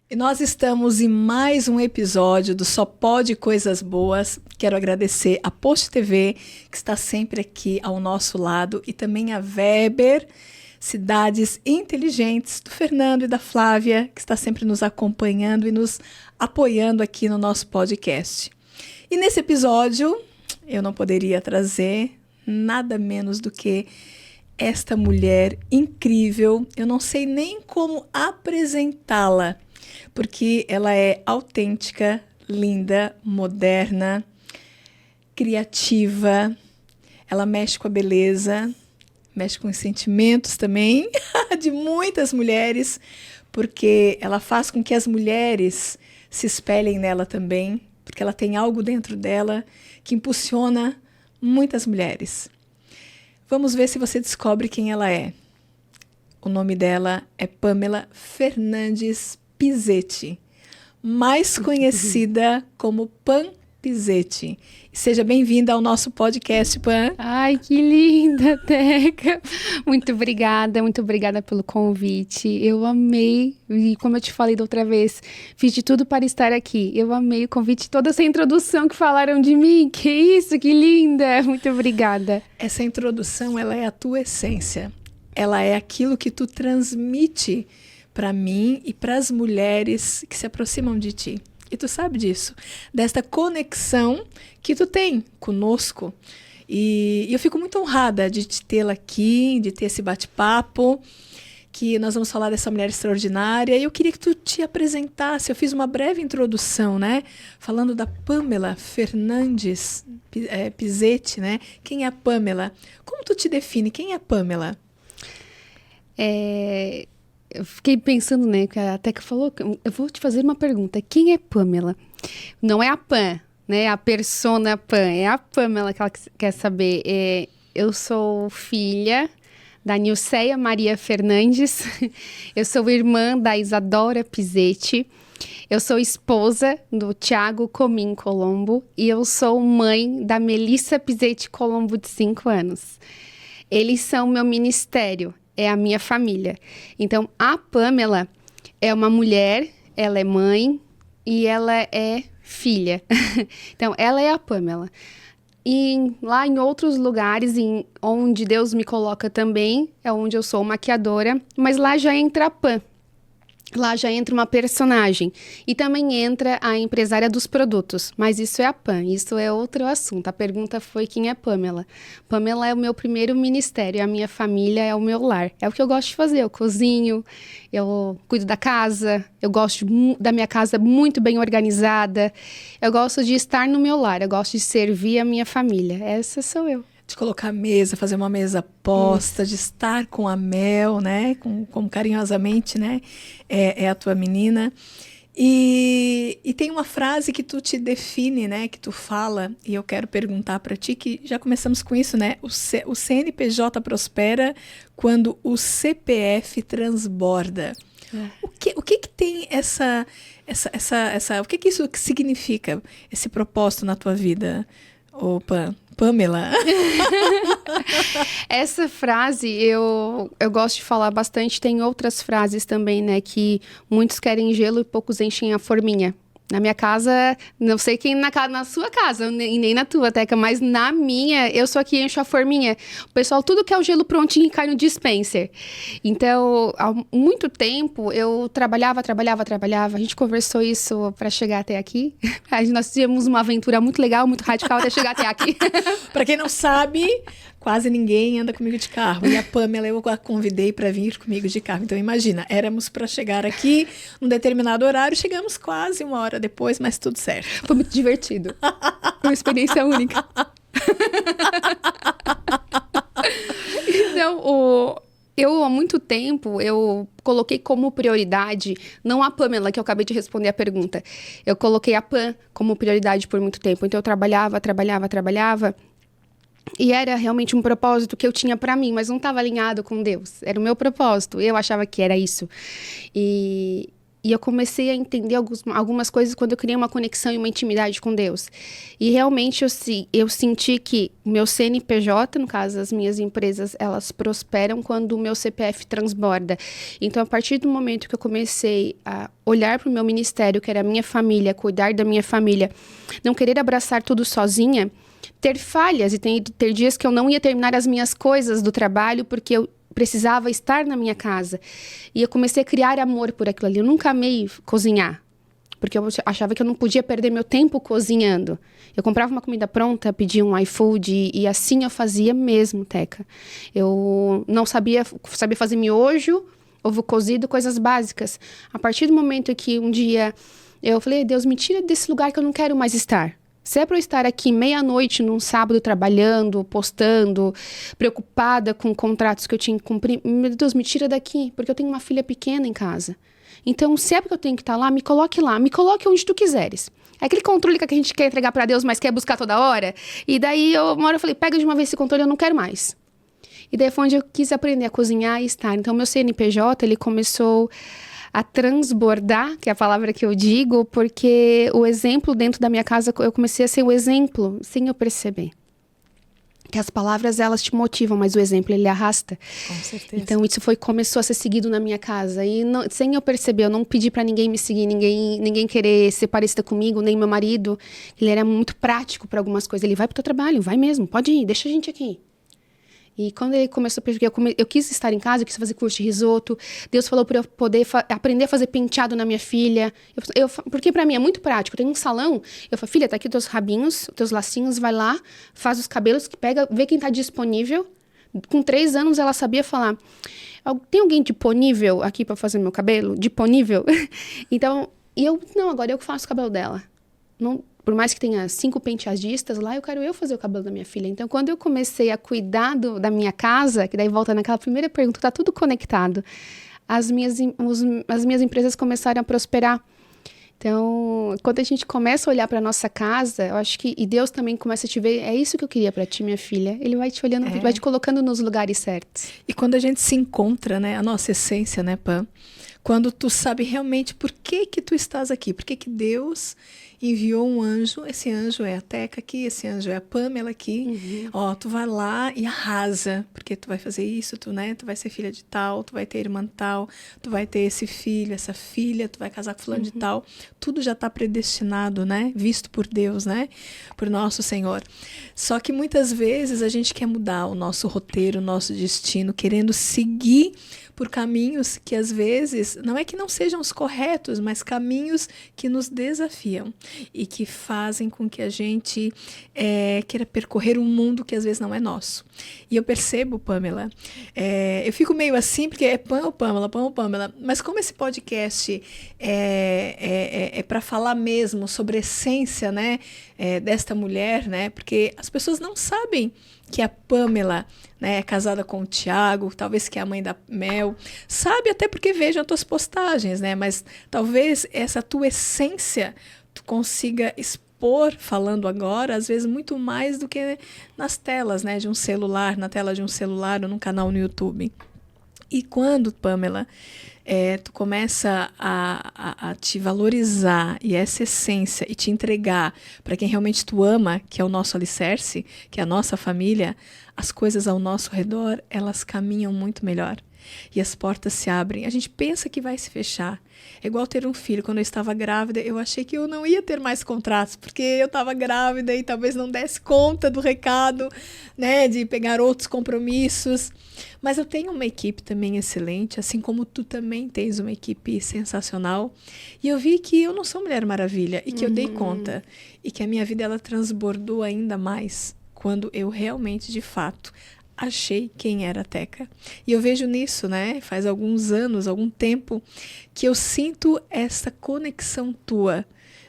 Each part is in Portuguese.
E nós estamos em mais um episódio do Só Pode Coisas Boas. Quero agradecer a Post TV, que está sempre aqui ao nosso lado, e também a Weber, Cidades Inteligentes, do Fernando e da Flávia, que está sempre nos acompanhando e nos apoiando aqui no nosso podcast. E nesse episódio, eu não poderia trazer nada menos do que esta mulher incrível. Eu não sei nem como apresentá-la, porque ela é autêntica, linda, moderna, criativa, ela mexe com a beleza, mexe com os sentimentos também de muitas mulheres, porque ela faz com que as mulheres se espelhem nela também, porque ela tem algo dentro dela que impulsiona muitas mulheres. Vamos ver se você descobre quem ela é. O nome dela é Pamela Fernandes Pizzetti, mais conhecida como Pam Pizzetti. Seja bem-vinda ao nosso podcast, Pam. Ai, que linda, Teca. Muito obrigada pelo convite. Eu amei, e como eu te falei da outra vez, fiz de tudo para estar aqui. Eu amei o convite, toda essa introdução que falaram de mim. Que isso, que linda. Muito obrigada. Essa introdução, ela é a tua essência. Ela é aquilo que tu transmite para mim e para as mulheres que se aproximam de ti. E tu sabe disso, desta conexão que tu tem conosco. E eu fico muito honrada de te tê-la aqui, de ter esse bate-papo, que nós vamos falar dessa mulher extraordinária. E eu queria que tu te apresentasse. Eu fiz uma breve introdução, né? Falando da Pamela Fernandes Pizzetti, né? Quem é a Pamela? Como tu te define? Quem é a Pamela? Eu fiquei pensando, né, que a Teca falou, eu vou te fazer uma pergunta, quem é Pamela? Não é a Pam, né, a persona Pam, é a Pamela que ela quer saber. Eu sou filha da Nilceia Maria Fernandes, eu sou irmã da Isadora Pizzetti, eu sou esposa do Thiago Comim Colombo e eu sou mãe da Melissa Pizzetti Colombo, de 5 anos. Eles são meu ministério. É a minha família. Então, a Pamela é uma mulher, ela é mãe e ela é filha. Então, ela é a Pamela. E lá em outros lugares, onde Deus me coloca também, é onde eu sou maquiadora, mas lá já entra a Pam. Lá já entra uma personagem e também entra a empresária dos produtos, mas isso é a Pam, isso é outro assunto. A pergunta foi quem é Pamela. Pamela é o meu primeiro ministério, a minha família é o meu lar. É o que eu gosto de fazer, eu cozinho, eu cuido da casa, eu gosto da minha casa muito bem organizada, eu gosto de estar no meu lar, eu gosto de servir a minha família. Essa sou eu. De colocar a mesa, fazer uma mesa posta, de estar com a Mel, né? Como carinhosamente, né? É a tua menina. E tem uma frase que tu te define, né? Que tu fala, e eu quero perguntar para ti, que já começamos com isso, né? O CNPJ prospera quando o CPF transborda. O que tem o que isso significa, esse propósito na tua vida? Opa, Pamela. Essa frase eu gosto de falar bastante. Tem outras frases também, né? Que muitos querem gelo e poucos enchem a forminha. Na minha casa, não sei quem na sua casa, nem na tua, Teca, mas na minha, eu sou aqui encho a forminha. O pessoal, tudo quer o gelo prontinho e cai no dispenser. Então, há muito tempo, eu trabalhava. A gente conversou isso para chegar até aqui. Nós tivemos uma aventura muito legal, muito radical até chegar até aqui. Para quem não sabe, quase ninguém anda comigo de carro. E a Pamela eu a convidei para vir comigo de carro. Então, imagina, éramos para chegar aqui num determinado horário, chegamos quase 1 hora depois, mas tudo certo. Foi muito divertido. Foi uma experiência única. Então, eu há muito tempo, eu coloquei como prioridade, não a Pamela, que eu acabei de responder a pergunta. Eu coloquei a Pam como prioridade por muito tempo. Então, eu trabalhava. E era realmente um propósito que eu tinha para mim, mas não estava alinhado com Deus. Era o meu propósito. Eu achava que era isso. E E eu comecei a entender algumas coisas quando eu criei uma conexão e uma intimidade com Deus. E realmente eu senti que o meu CNPJ, no caso, as minhas empresas, elas prosperam quando o meu CPF transborda. Então, a partir do momento que eu comecei a olhar para o meu ministério, que era a minha família, cuidar da minha família, não querer abraçar tudo sozinha, ter falhas e ter dias que eu não ia terminar as minhas coisas do trabalho porque eu precisava estar na minha casa. E eu comecei a criar amor por aquilo ali. Eu nunca amei cozinhar, porque eu achava que eu não podia perder meu tempo cozinhando. Eu comprava uma comida pronta, pedia um iFood e assim eu fazia mesmo, Teca. Eu não sabia fazer miojo, ovo cozido, coisas básicas. A partir do momento que um dia eu falei, Deus, me tira desse lugar que eu não quero mais estar. Se é para eu estar aqui meia-noite num sábado trabalhando, postando, preocupada com contratos que eu tinha que cumprir, meu Deus, me tira daqui, porque eu tenho uma filha pequena em casa. Então, se é porque eu tenho que estar lá, me coloque onde tu quiseres. É aquele controle que a gente quer entregar para Deus, mas quer buscar toda hora. E daí, uma hora eu falei, pega de uma vez esse controle, eu não quero mais. E daí foi onde eu quis aprender a cozinhar e estar. Então, meu CNPJ, ele começou a transbordar, que é a palavra que eu digo, porque o exemplo dentro da minha casa, eu comecei a ser o exemplo, sem eu perceber. Que as palavras, elas te motivam, mas o exemplo, ele arrasta. Com certeza. Então, isso começou a ser seguido na minha casa. E sem eu perceber, eu não pedi para ninguém me seguir, ninguém querer ser parecida comigo, nem meu marido. Ele era muito prático para algumas coisas. Ele vai pro teu trabalho, vai mesmo, pode ir, deixa a gente aqui. E quando ele começou a perceber, eu quis estar em casa, eu quis fazer curso de risoto. Deus falou para eu poder aprender a fazer penteado na minha filha. Porque para mim é muito prático. Eu tenho um salão. Eu falo, filha, tá aqui os teus rabinhos, os teus lacinhos, vai lá, faz os cabelos, vê quem tá disponível. Com 3 anos ela sabia falar, tem alguém disponível aqui para fazer meu cabelo? Disponível? Então, agora eu faço o cabelo dela. Não, por mais que tenha 5 penteadistas lá, eu quero fazer o cabelo da minha filha. Então, quando eu comecei a cuidar da minha casa, que daí volta naquela primeira pergunta, tá tudo conectado, as minhas empresas começaram a prosperar. Então, quando a gente começa a olhar para nossa casa, eu acho que, e Deus também começa a te ver, é isso que eu queria para ti, minha filha. Ele vai te olhando, vai te colocando nos lugares certos. E quando a gente se encontra, né, a nossa essência, né, Pam? Quando tu sabe realmente por que tu estás aqui, por que Deus enviou um anjo, esse anjo é a Teca aqui, esse anjo é a Pamela aqui, tu vai lá e arrasa, porque tu vai fazer isso, tu vai ser filha de tal, tu vai ter irmã tal, tu vai ter esse filho, essa filha, tu vai casar com fulano de tal, tudo já está predestinado, né, visto por Deus, né, por nosso Senhor. Só que muitas vezes a gente quer mudar o nosso roteiro, o nosso destino, querendo seguir por caminhos que às vezes, não é que não sejam os corretos, mas caminhos que nos desafiam e que fazem com que a gente queira percorrer um mundo que às vezes não é nosso. E eu percebo, Pamela, eu fico meio assim, porque é Pam ou Pamela, mas como esse podcast é para falar mesmo sobre a essência, né, desta mulher, né, porque as pessoas não sabem que a Pamela, né, é casada com o Tiago, talvez que é a mãe da Mel, sabe até porque vejam as tuas postagens, né, mas talvez essa tua essência tu consiga expor, falando agora, às vezes muito mais do que nas telas, né, de um celular, na tela de um celular ou num canal no YouTube. E quando, Pamela, tu começa a te valorizar e essa essência e te entregar para quem realmente tu ama, que é o nosso alicerce, que é a nossa família, as coisas ao nosso redor, elas caminham muito melhor. E as portas se abrem. A gente pensa que vai se fechar. É igual ter um filho. Quando eu estava grávida, eu achei que eu não ia ter mais contratos, porque eu estava grávida e talvez não desse conta do recado, né, de pegar outros compromissos. Mas eu tenho uma equipe também excelente, assim como tu também tens uma equipe sensacional. E eu vi que eu não sou Mulher Maravilha e que eu dei conta. E que a minha vida ela transbordou ainda mais quando eu realmente, de fato, achei quem era a Teca. E eu vejo nisso, né? Faz alguns anos, algum tempo, que eu sinto essa conexão tua,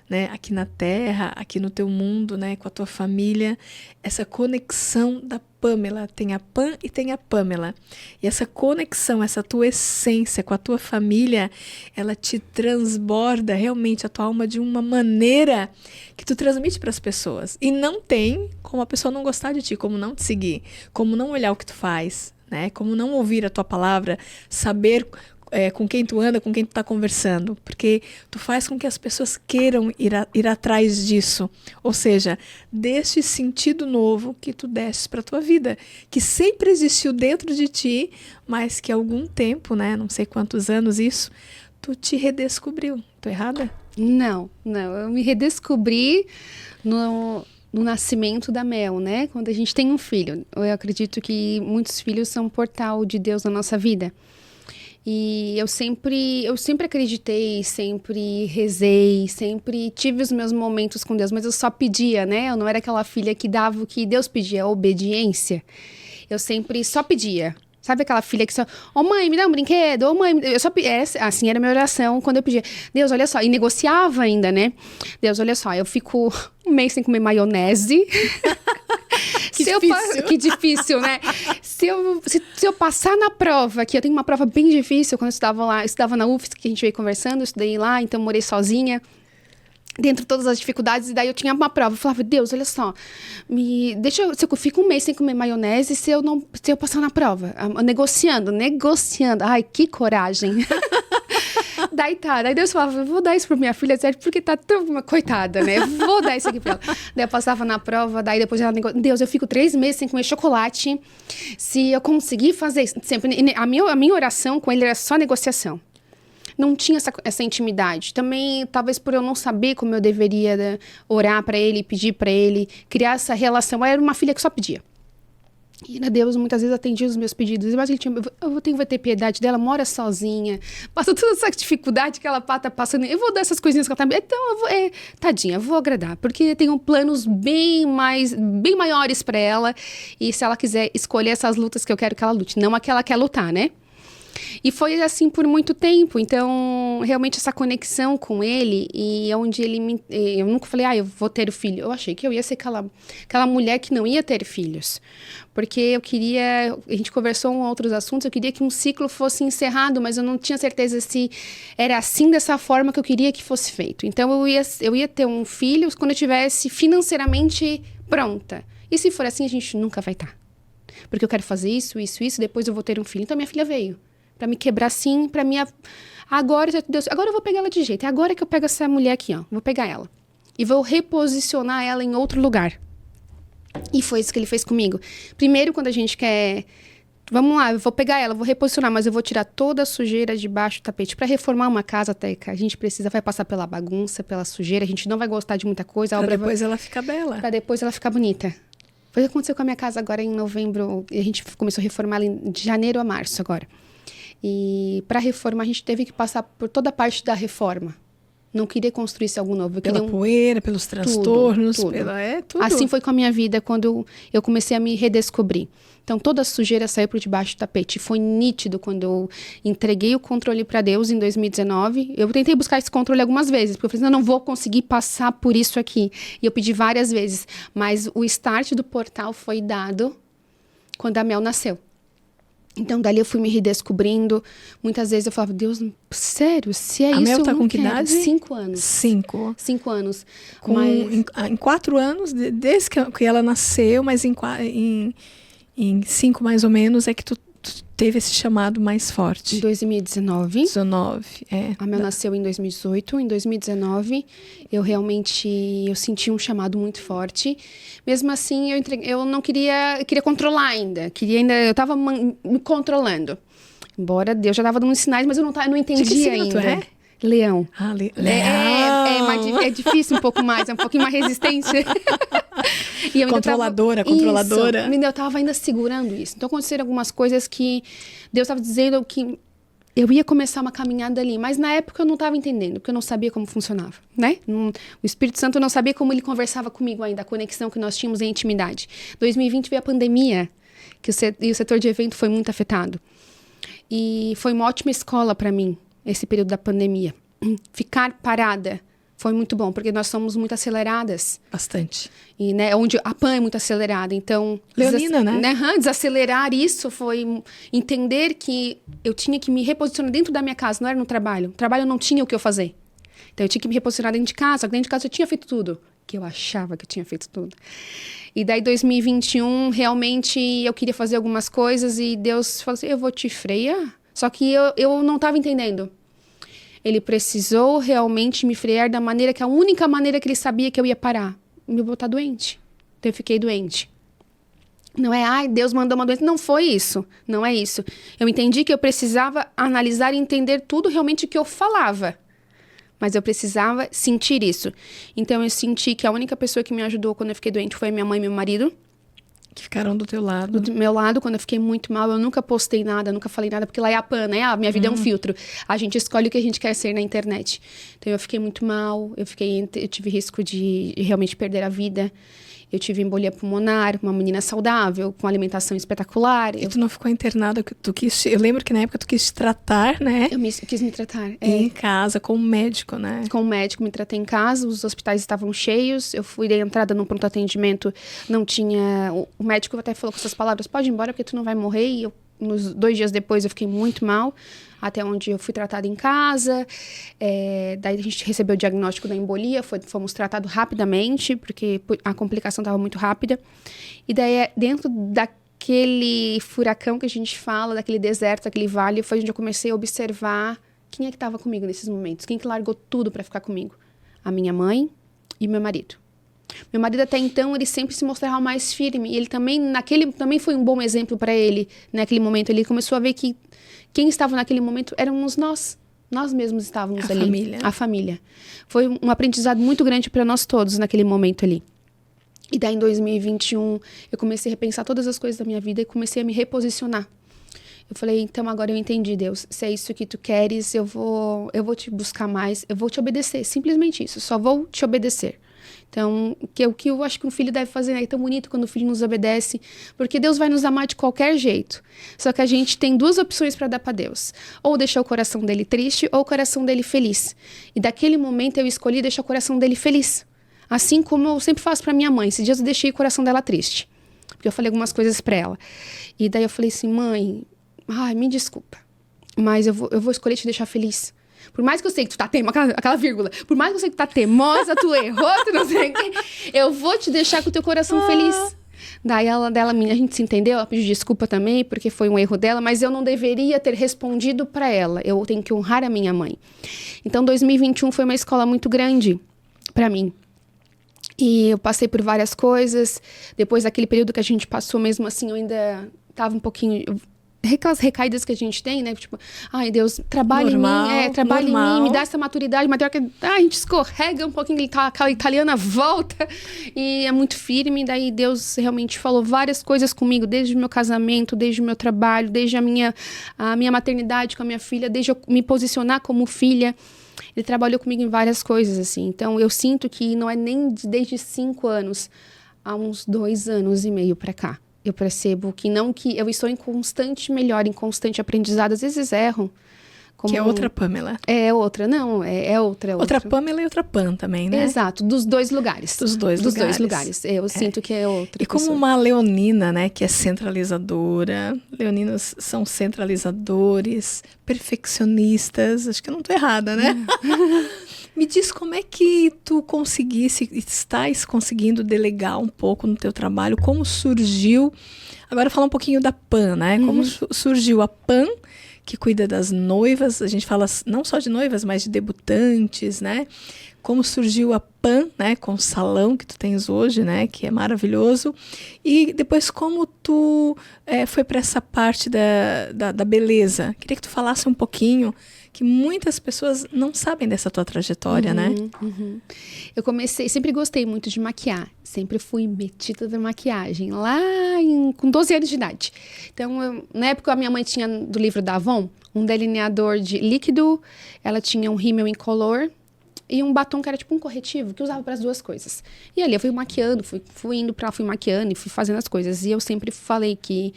né? Aqui na Terra, aqui no teu mundo, né? Com a tua família. Essa conexão da Pamela. Tem a Pam e tem a Pamela. E essa conexão, essa tua essência com a tua família, ela te transborda realmente a tua alma de uma maneira que tu transmite para as pessoas. E não tem como a pessoa não gostar de ti, como não te seguir, como não olhar o que tu faz, né? Como não ouvir a tua palavra, saber com quem tu anda, com quem tu tá conversando, porque tu faz com que as pessoas queiram ir atrás disso, ou seja, deste sentido novo que tu destes para tua vida, que sempre existiu dentro de ti, mas que há algum tempo, né, não sei quantos anos isso, tu te redescobriu. Tô errada? Não, eu me redescobri no nascimento da Mel, né? Quando a gente tem um filho. Eu acredito que muitos filhos são um portal de Deus na nossa vida. E eu sempre acreditei, sempre rezei, sempre tive os meus momentos com Deus, mas eu só pedia, né? Eu não era aquela filha que dava o que Deus pedia, a obediência. Eu sempre só pedia. Sabe aquela filha que só, mãe, me dá um brinquedo, mãe, eu só assim era a minha oração quando eu pedia. Deus, olha só, e negociava ainda, né? Deus, olha só, eu fico um mês sem comer maionese. Que difícil, né? Se eu passar na prova, que eu tenho uma prova bem difícil, quando eu estudava lá, eu estudava na UFSC, que a gente veio conversando, eu estudei lá, então morei sozinha, dentro de todas as dificuldades, e daí eu tinha uma prova, eu falava, Deus, olha só, se eu fico um mês sem comer maionese, se eu passar na prova, negociando, ai, que coragem. Daí Deus falava, vou dar isso pra minha filha, certo? Porque tá tão coitada, né? Vou dar isso aqui pra ela. Daí eu passava na prova, daí depois ela negociava. Deus, eu fico 3 meses sem comer chocolate. Se eu conseguir fazer isso, sempre. A minha oração com ele era só negociação. Não tinha essa intimidade. Também, talvez por eu não saber como eu deveria, né, orar pra ele, pedir pra ele, criar essa relação. Eu era uma filha que só pedia. E Deus muitas vezes atendia os meus pedidos. Mas eu tenho que ter piedade dela, mora sozinha, passa toda essa dificuldade que ela tá passando. Eu vou dar essas coisinhas que ela tá. Então, tadinha, eu vou agradar. Porque eu tenho planos bem maiores pra ela. E se ela quiser escolher essas lutas que eu quero que ela lute, não a que ela quer lutar, né? E foi assim por muito tempo. Então, realmente essa conexão com ele, e onde eu nunca falei, eu vou ter filho. Eu achei que eu ia ser aquela mulher que não ia ter filhos. Porque a gente conversou em outros assuntos, eu queria que um ciclo fosse encerrado, mas eu não tinha certeza se era assim, dessa forma que eu queria que fosse feito. Então, eu ia ter um filho quando eu estivesse financeiramente pronta. E se for assim, a gente nunca vai estar. Porque eu quero fazer isso, depois eu vou ter um filho. Então, minha filha veio. Pra me quebrar assim, pra mim... Agora eu vou pegar ela de jeito. É agora que eu pego essa mulher aqui, ó. Vou pegar ela. E vou reposicionar ela em outro lugar. E foi isso que ele fez comigo. Primeiro, quando a gente quer... Vamos lá, eu vou pegar ela, vou reposicionar, mas eu vou tirar toda a sujeira debaixo do tapete. Pra reformar uma casa, Teca, a gente vai passar pela bagunça, pela sujeira. A gente não vai gostar de muita coisa. Pra depois ela ficar bela. Pra depois ela ficar bonita. Foi o que aconteceu com a minha casa agora em novembro. E a gente começou a reformar ela de janeiro a março agora. E para reformar, a gente teve que passar por toda a parte da reforma. Não queria construir algo novo. Pela poeira, pelos transtornos. Tudo. Tudo. Assim foi com a minha vida quando eu comecei a me redescobrir. Então, toda a sujeira saiu por debaixo do tapete. Foi nítido quando eu entreguei o controle para Deus em 2019. Eu tentei buscar esse controle algumas vezes, porque eu falei, não vou conseguir passar por isso aqui. E eu pedi várias vezes. Mas o start do portal foi dado quando a Mel nasceu. Então, dali eu fui me redescobrindo. Muitas vezes eu falava, Deus, sério, se é a isso, Mel tá eu não com que quero. idade? 5 anos. 5. 5 anos. Em 4 anos, desde que ela nasceu, mas em 5 mais ou menos, é que tu teve esse chamado mais forte. Em 2019. 19, é. A Mel nasceu em 2018. Em 2019, eu senti um chamado muito forte. Mesmo assim, eu não queria controlar ainda. Eu estava me controlando. Embora Deus já estava dando sinais, mas eu não entendia ainda. Tu é? Leão. Leão. É difícil um pouco mais, é um pouquinho mais resistência. E eu controladora. Isso, eu estava ainda segurando isso. Então, aconteceram algumas coisas que Deus estava dizendo que eu ia começar uma caminhada ali. Mas, na época, eu não estava entendendo, porque eu não sabia como funcionava, né? O Espírito Santo não sabia como ele conversava comigo ainda, a conexão que nós tínhamos em intimidade. 2020 veio a pandemia, e o setor de evento foi muito afetado. E foi uma ótima escola para mim, esse período da pandemia. Ficar parada foi muito bom, porque nós somos muito aceleradas. Bastante. E, né, onde a PAN é muito acelerada, então... Leonina, né? Desacelerar isso foi entender que eu tinha que me reposicionar dentro da minha casa, não era no trabalho. No trabalho eu não tinha o que eu fazer. Então eu tinha que me reposicionar dentro de casa, só que dentro de casa eu tinha feito tudo. Que eu achava que eu tinha feito tudo. E daí 2021, realmente, eu queria fazer algumas coisas e Deus falou assim, eu vou te frear. Só que eu não estava entendendo. Ele precisou realmente me frear da maneira que a única maneira que ele sabia que eu ia parar. Me botar doente. Então eu fiquei doente. Não é, ai, Deus mandou uma doença. Não foi isso. Não é isso. Eu entendi que eu precisava analisar e entender tudo realmente que eu falava. Mas eu precisava sentir isso. Então eu senti que a única pessoa que me ajudou quando eu fiquei doente foi minha mãe e meu marido. Que ficaram do teu lado. Do meu lado, quando eu fiquei muito mal, eu nunca postei nada, nunca falei nada, porque lá é a PAN, né? A minha vida é um filtro. A gente escolhe o que a gente quer ser na internet. Então eu fiquei muito mal, eu tive risco de realmente perder a vida. Eu tive embolia pulmonar, uma menina saudável, com alimentação espetacular. E tu não ficou internada? Eu lembro que na época tu quis tratar, né? Eu quis me tratar. Em casa, com um médico, né? Com o médico, me tratei em casa, os hospitais estavam cheios. Eu fui de entrada num pronto atendimento, não tinha... O médico até falou com essas palavras, pode ir embora porque tu não vai morrer. E nos 2 dias depois eu fiquei muito mal, até onde eu fui tratada em casa. Daí a gente recebeu o diagnóstico da embolia, fomos tratados rapidamente, porque a complicação estava muito rápida. E daí, dentro daquele furacão que a gente fala, daquele deserto, daquele vale, foi onde eu comecei a observar quem é que estava comigo nesses momentos, quem que largou tudo para ficar comigo. A minha mãe e meu marido. Meu marido até então, ele sempre se mostrava mais firme. E ele também, também foi um bom exemplo para ele, naquele momento. Ele começou a ver que quem estava naquele momento éramos nós. Nós mesmos estávamos ali. Família. A família. Foi um aprendizado muito grande para nós todos naquele momento ali. E daí, em 2021, eu comecei a repensar todas as coisas da minha vida e comecei a me reposicionar. Eu falei, então agora eu entendi, Deus. Se é isso que tu queres, eu vou te buscar mais. Eu vou te obedecer. Simplesmente isso. Só vou te obedecer. Então, o que eu acho que um filho deve fazer, né? É tão bonito quando o filho nos obedece, porque Deus vai nos amar de qualquer jeito. Só que a gente tem 2 opções para dar para Deus. Ou deixar o coração dele triste, ou o coração dele feliz. E daquele momento eu escolhi deixar o coração dele feliz. Assim como eu sempre faço para minha mãe. Esses dias eu deixei o coração dela triste, porque eu falei algumas coisas para ela. E daí eu falei assim, mãe, me desculpa, mas eu vou escolher te deixar feliz. Por mais que eu sei que tu tá teimosa, aquela vírgula, por mais que eu sei que tu tá teimosa, tu errou, tu não sei o quê, eu vou te deixar com o teu coração feliz. Daí a gente se entendeu, ela pediu desculpa também, porque foi um erro dela, mas eu não deveria ter respondido para ela. Eu tenho que honrar a minha mãe. Então, 2021 foi uma escola muito grande para mim. E eu passei por várias coisas. Depois daquele período que a gente passou, mesmo assim, eu ainda tava um pouquinho... Aquelas recaídas que a gente tem, né? Tipo, ai, Deus, trabalha em mim, trabalha em mim, me dá essa maturidade, mas que a gente escorrega um pouquinho, aquela italiana volta e é muito firme. Daí Deus realmente falou várias coisas comigo, desde o meu casamento, desde o meu trabalho, desde a minha maternidade com a minha filha, desde eu me posicionar como filha. Ele trabalhou comigo em várias coisas, assim. Então, eu sinto que não é nem desde 5 anos, há uns 2 anos e meio pra cá. Eu percebo que eu estou em constante melhora, em constante aprendizado. Às vezes erro. Que é outra Pamela. É outra, não, é outra. Outra Pamela e outra Pan também, né? Exato, dos 2 lugares. Dos dois lugares. Eu sinto que é outra. E como uma leonina, né, que é centralizadora. Leoninos são centralizadores, perfeccionistas. Acho que eu não tô errada, né? Me diz como é que tu estás conseguindo delegar um pouco no teu trabalho, como surgiu, agora falar um pouquinho da Pan, né? Como surgiu a Pan, que cuida das noivas, a gente fala não só de noivas, mas de debutantes, né? Como surgiu a Pan, né, com o salão que tu tens hoje, né, que é maravilhoso. E depois como tu foi para essa parte da beleza. Queria que tu falasse um pouquinho, que muitas pessoas não sabem dessa tua trajetória, né? Eu sempre gostei muito de maquiar. Sempre fui metida da maquiagem, com 12 anos de idade. Então, na época, a minha mãe tinha, do livro da Avon, um delineador de líquido, ela tinha um rímel incolor, e um batom que era tipo um corretivo, que eu usava para as 2 coisas. E ali eu fui maquiando, fui maquiando e fui fazendo as coisas. E eu sempre falei que,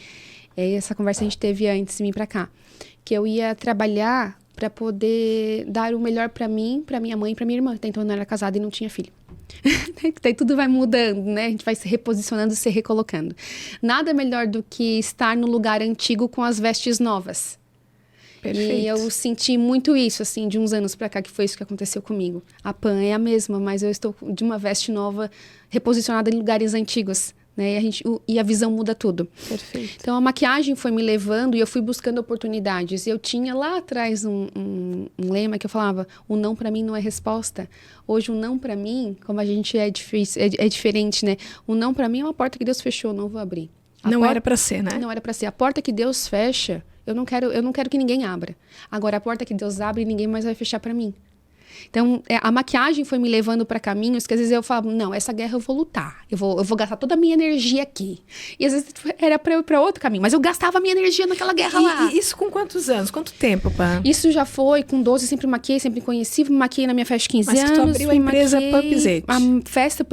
essa conversa a gente teve antes de vir para cá, que eu ia trabalhar para poder dar o melhor para mim, para minha mãe e para minha irmã. Até então eu não era casada e não tinha filho. Daí tudo vai mudando, né? A gente vai se reposicionando, se recolocando. Nada melhor do que estar no lugar antigo com as vestes novas. Perfeito. E eu senti muito isso, assim, de uns anos pra cá, que foi isso que aconteceu comigo. A Pan é a mesma, mas eu estou de uma veste nova, reposicionada em lugares antigos, né? E a visão muda tudo. Perfeito. Então, a maquiagem foi me levando e eu fui buscando oportunidades. Eu tinha lá atrás um lema que eu falava, o não pra mim não é resposta. Hoje, o não pra mim, como a gente é difícil, é diferente, né? O não pra mim é uma porta que Deus fechou, não vou abrir. Não era pra ser, né? Não era pra ser. A porta que Deus fecha, eu não quero que ninguém abra. Agora, a porta que Deus abre, ninguém mais vai fechar pra mim. Então, a maquiagem foi me levando para caminhos que às vezes eu falava, não, essa guerra eu vou lutar, eu vou gastar toda a minha energia aqui. E às vezes era para eu ir para outro caminho, mas eu gastava a minha energia naquela guerra lá. E isso com quantos anos? Quanto tempo, Pam? Isso já foi, com 12, sempre maquiei, sempre conheci, maquiei na minha festa de 15 mas anos. Mas tu abriu a empresa Pumpzete. A festa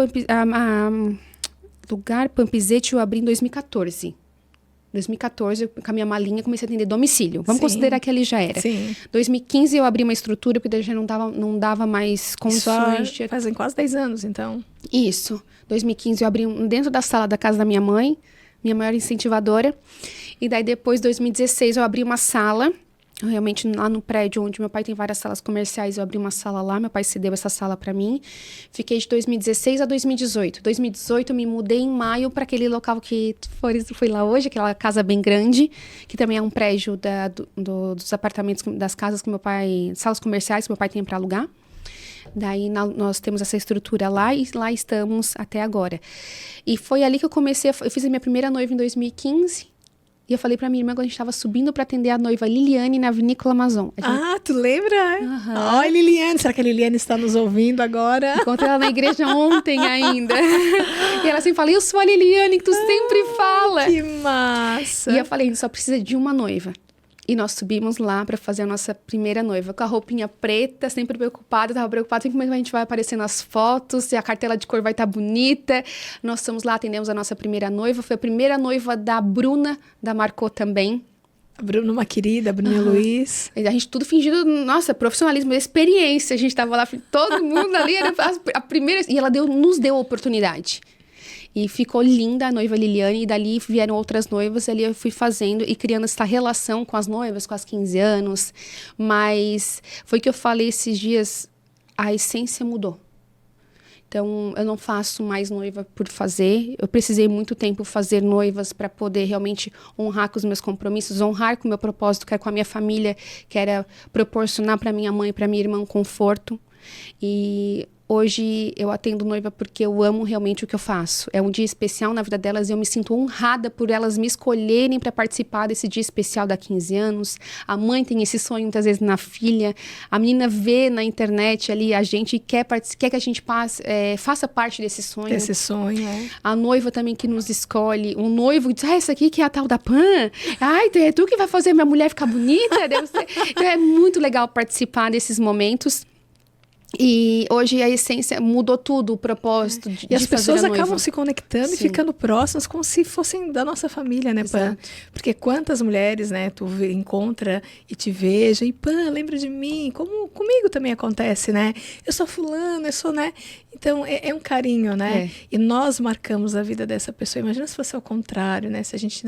lugar Pumpzete eu abri em 2014. 2014, com a minha malinha, comecei a atender domicílio. Vamos considerar que ali já era. Sim. 2015, eu abri uma estrutura, porque já não dava mais condições. Fazem quase 10 anos, então. Isso. 2015, eu abri dentro da sala da casa da minha mãe, minha maior incentivadora. E daí, depois, 2016, eu abri uma sala. Realmente, lá no prédio onde meu pai tem várias salas comerciais, eu abri uma sala lá, meu pai cedeu essa sala para mim. Fiquei de 2016 a 2018. 2018, eu me mudei em maio para aquele local que fui lá hoje, aquela casa bem grande, que também é um prédio dos apartamentos, das casas que meu pai, salas comerciais que meu pai tem para alugar. Daí nós temos essa estrutura lá e lá estamos até agora. E foi ali que eu comecei, eu fiz a minha primeira noiva em 2015. E eu falei pra minha irmã quando a gente estava subindo para atender a noiva Liliane na Vinícola Amazon. Tu lembra? Uhum. Oi, Liliane. Será que a Liliane está nos ouvindo agora? Encontrei ela na igreja ontem ainda. E ela sempre fala, eu sou a Liliane que tu sempre fala. Que massa. E eu falei, a gente só precisa de uma noiva. E nós subimos lá para fazer a nossa primeira noiva, com a roupinha preta, sempre preocupada, estava preocupada sempre como a gente vai aparecer nas fotos, se a cartela de cor vai estar bonita. Nós fomos lá, atendemos a nossa primeira noiva, foi a primeira noiva da Bruna, da Marcô também. A Bruna, uma querida, a Bruna Luiz. A gente tudo fingindo, nossa, profissionalismo, experiência. A gente estava lá, todo mundo ali, era a primeira... E ela nos deu a oportunidade. E ficou linda a noiva Liliane, e dali vieram outras noivas, e ali eu fui fazendo e criando essa relação com as noivas, com as 15 anos. Mas foi que eu falei esses dias, a essência mudou. Então, eu não faço mais noiva por fazer. Eu precisei muito tempo fazer noivas para poder realmente honrar com os meus compromissos, honrar com o meu propósito, que era com a minha família, que era proporcionar para minha mãe e para minha irmã um conforto. E hoje eu atendo noiva porque eu amo realmente o que eu faço. É um dia especial na vida delas e eu me sinto honrada por elas me escolherem para participar desse dia especial da 15 anos. A mãe tem esse sonho muitas vezes na filha. A menina vê na internet ali a gente e quer que a gente faça parte desse sonho. Desse sonho, é. A noiva também que nos escolhe. Um noivo diz, essa aqui que é a tal da Pan. Ai, é tu que vai fazer minha mulher ficar bonita? Deve ser. Então é muito legal participar desses momentos. E hoje a essência mudou tudo, o propósito de fazer a noiva. E as pessoas acabam se conectando. Sim. E ficando próximas como se fossem da nossa família, né, Pan? Porque quantas mulheres, né, tu encontra e te veja e Pan, lembra de mim, como comigo também acontece, né? Eu sou fulano, eu sou, né? Então, é um carinho, né? É. E nós marcamos a vida dessa pessoa. Imagina se fosse ao contrário, né? Se a gente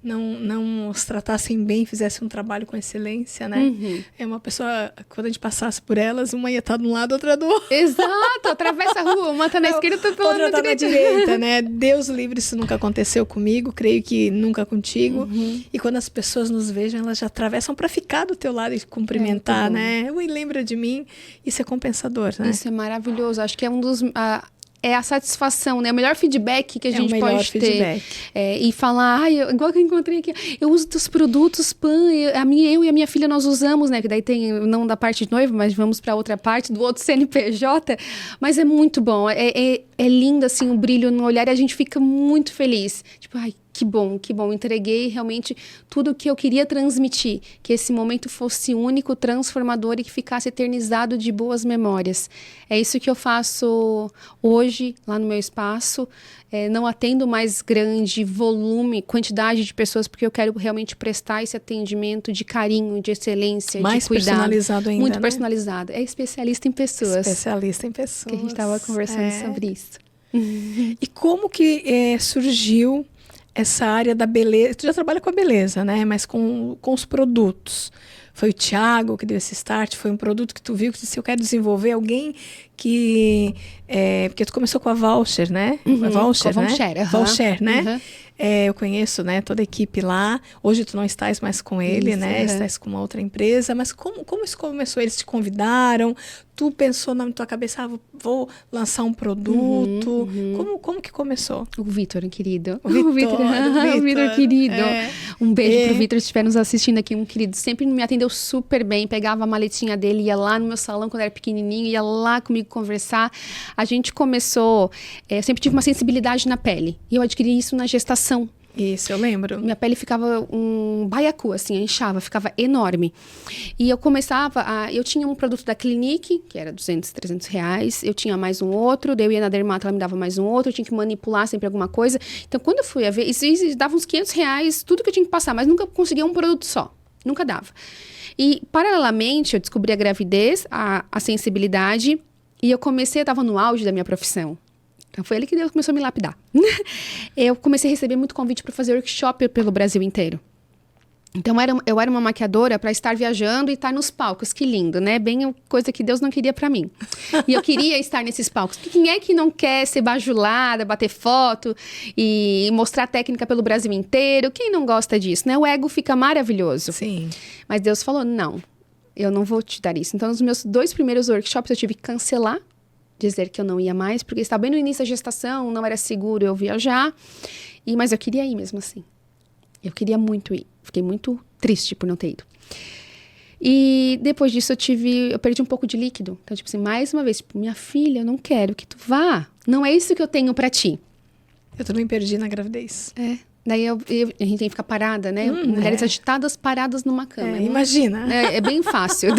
não os tratassem bem, fizesse um trabalho com excelência, né? Uhum. É uma pessoa, quando a gente passasse por elas, uma ia estar de um lado, outra do outro. Exato, atravessa a rua, uma tá na esquerda, outra tá na direita, né? Deus livre, isso nunca aconteceu comigo, creio que nunca contigo. Uhum. E quando as pessoas nos vejam, elas já atravessam para ficar do teu lado e cumprimentar, né? Ui, lembra de mim. Isso é compensador, né? Isso é maravilhoso. Acho que é um dos... é a satisfação, né? O melhor feedback que a gente pode ter. E falar, igual que eu encontrei aqui, eu uso dos produtos Pan, eu e a minha filha nós usamos, né? Que daí tem, não da parte de noiva, mas vamos para outra parte, do outro CNPJ. Mas é muito bom, é lindo, assim, o brilho no olhar e a gente fica muito feliz. Tipo, ai, que bom. Entreguei realmente tudo o que eu queria transmitir. Que esse momento fosse único, transformador e que ficasse eternizado de boas memórias. É isso que eu faço hoje, lá no meu espaço. Não atendo mais grande volume, quantidade de pessoas, porque eu quero realmente prestar esse atendimento de carinho, de excelência, mais de cuidado. Mais personalizado ainda, muito né? personalizado. É especialista em pessoas. Especialista em pessoas. Que a gente estava conversando sobre isso. E como que surgiu essa área da beleza? Tu já trabalha com a beleza, né? Mas com os produtos. Foi o Thiago que deu esse start? Foi um produto que tu viu que disse, eu quero desenvolver alguém que... porque tu começou com a Voucher, né? Uhum, a Voucher, com a né? Voucher, Voucher, né? Uhum. Eu conheço, né, toda a equipe lá. Hoje tu não estás mais com ele, Isso, né? Estás com uma outra empresa. Mas como isso começou? Eles te convidaram? Tu pensou na tua cabeça, vou lançar um produto? Como que começou? O Vitor, querido. O Vitor, O Vitor, querido. Um beijo pro Vitor, se estiver nos assistindo aqui, um querido. Sempre me atendeu super bem, pegava a maletinha dele, ia lá no meu salão quando era pequenininho, ia lá comigo conversar. A gente começou... eu sempre tive uma sensibilidade na pele. E eu adquiri isso na gestação. Isso, eu lembro. Minha pele ficava um baiacu, assim, inchava, ficava enorme. E eu começava eu tinha um produto da Clinique, que era 200, 300 reais. Eu tinha mais um outro, daí eu ia na dermato, ela me dava mais um outro. Eu tinha que manipular sempre alguma coisa. Então, quando eu fui a ver, isso dava uns 500 reais, tudo que eu tinha que passar. Mas nunca conseguia um produto só. Nunca dava. E, paralelamente, eu descobri a gravidez, a sensibilidade. E eu estava no auge da minha profissão. Então, foi ele que Deus começou a me lapidar. Eu comecei a receber muito convite para fazer workshop pelo Brasil inteiro. Então, eu era uma maquiadora para estar viajando e estar nos palcos. Que lindo, né? Bem coisa que Deus não queria para mim. E eu queria estar nesses palcos. Quem é que não quer ser bajulada, bater foto e mostrar técnica pelo Brasil inteiro? Quem não gosta disso, né? O ego fica maravilhoso. Sim. Mas Deus falou, não, eu não vou te dar isso. Então, nos meus 2 primeiros workshops, eu tive que cancelar, dizer que eu não ia mais, porque estava bem no início da gestação, não era seguro eu viajar. Mas eu queria ir mesmo assim. Eu queria muito ir. Fiquei muito triste por não ter ido. E depois disso eu perdi um pouco de líquido. Então, tipo assim, mais uma vez, tipo, minha filha, eu não quero que tu vá. Não é isso que eu tenho pra ti. Eu também perdi na gravidez. Daí a gente tem que ficar parada, né? Mulheres agitadas, paradas numa cama. Imagina. É bem fácil.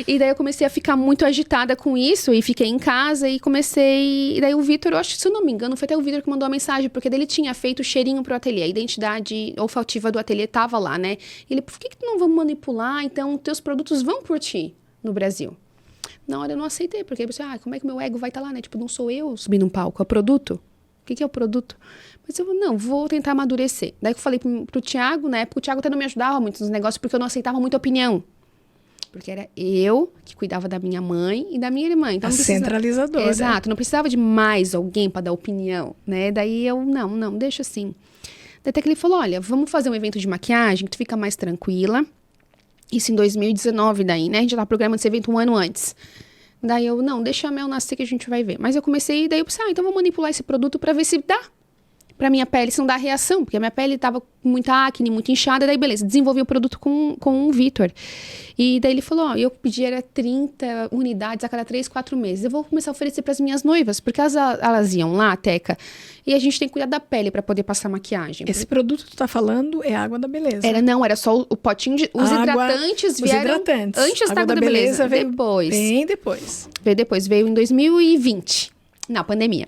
E daí eu comecei a ficar muito agitada com isso e fiquei em casa e comecei... E daí o Vitor, eu acho que se eu não me engano, foi até o Vitor que mandou a mensagem, porque daí ele tinha feito o cheirinho pro ateliê, a identidade olfativa do ateliê tava lá, né? E ele, por que não vamos manipular? Então, teus produtos vão por ti no Brasil. Na hora eu não aceitei, porque eu pensei, como é que meu ego vai estar lá, né? Tipo, não sou eu subindo um palco, é o produto. O que é o produto? Mas eu, não, vou tentar amadurecer. Daí eu falei pro Thiago, na época o Thiago até não me ajudava muito nos negócios, porque eu não aceitava muita opinião. Porque era eu que cuidava da minha mãe e da minha irmã. Então, centralizadora. Exato, não precisava de mais alguém para dar opinião, né? Daí eu, não, deixa assim. Daí até que ele falou, olha, vamos fazer um evento de maquiagem que tu fica mais tranquila. Isso em 2019 daí, né? A gente tava programando esse evento um ano antes. Daí eu, não, deixa a Mel nascer que a gente vai ver. Mas eu comecei, daí eu pensei, então vou manipular esse produto para ver se dá pra minha pele, se não dá reação. Porque a minha pele tava com muita acne, muito inchada. Daí, beleza, desenvolvi o produto com o Vitor. E daí ele falou, eu pedi era 30 unidades a cada 3, 4 meses. Eu vou começar a oferecer pras minhas noivas. Porque elas iam lá, Teca, e a gente tem que cuidar da pele pra poder passar maquiagem. Esse produto que tu tá falando é água da beleza. Era só o potinho de... Os hidratantes vieram antes da água da beleza. Veio depois. Bem depois. Veio em 2020, na pandemia.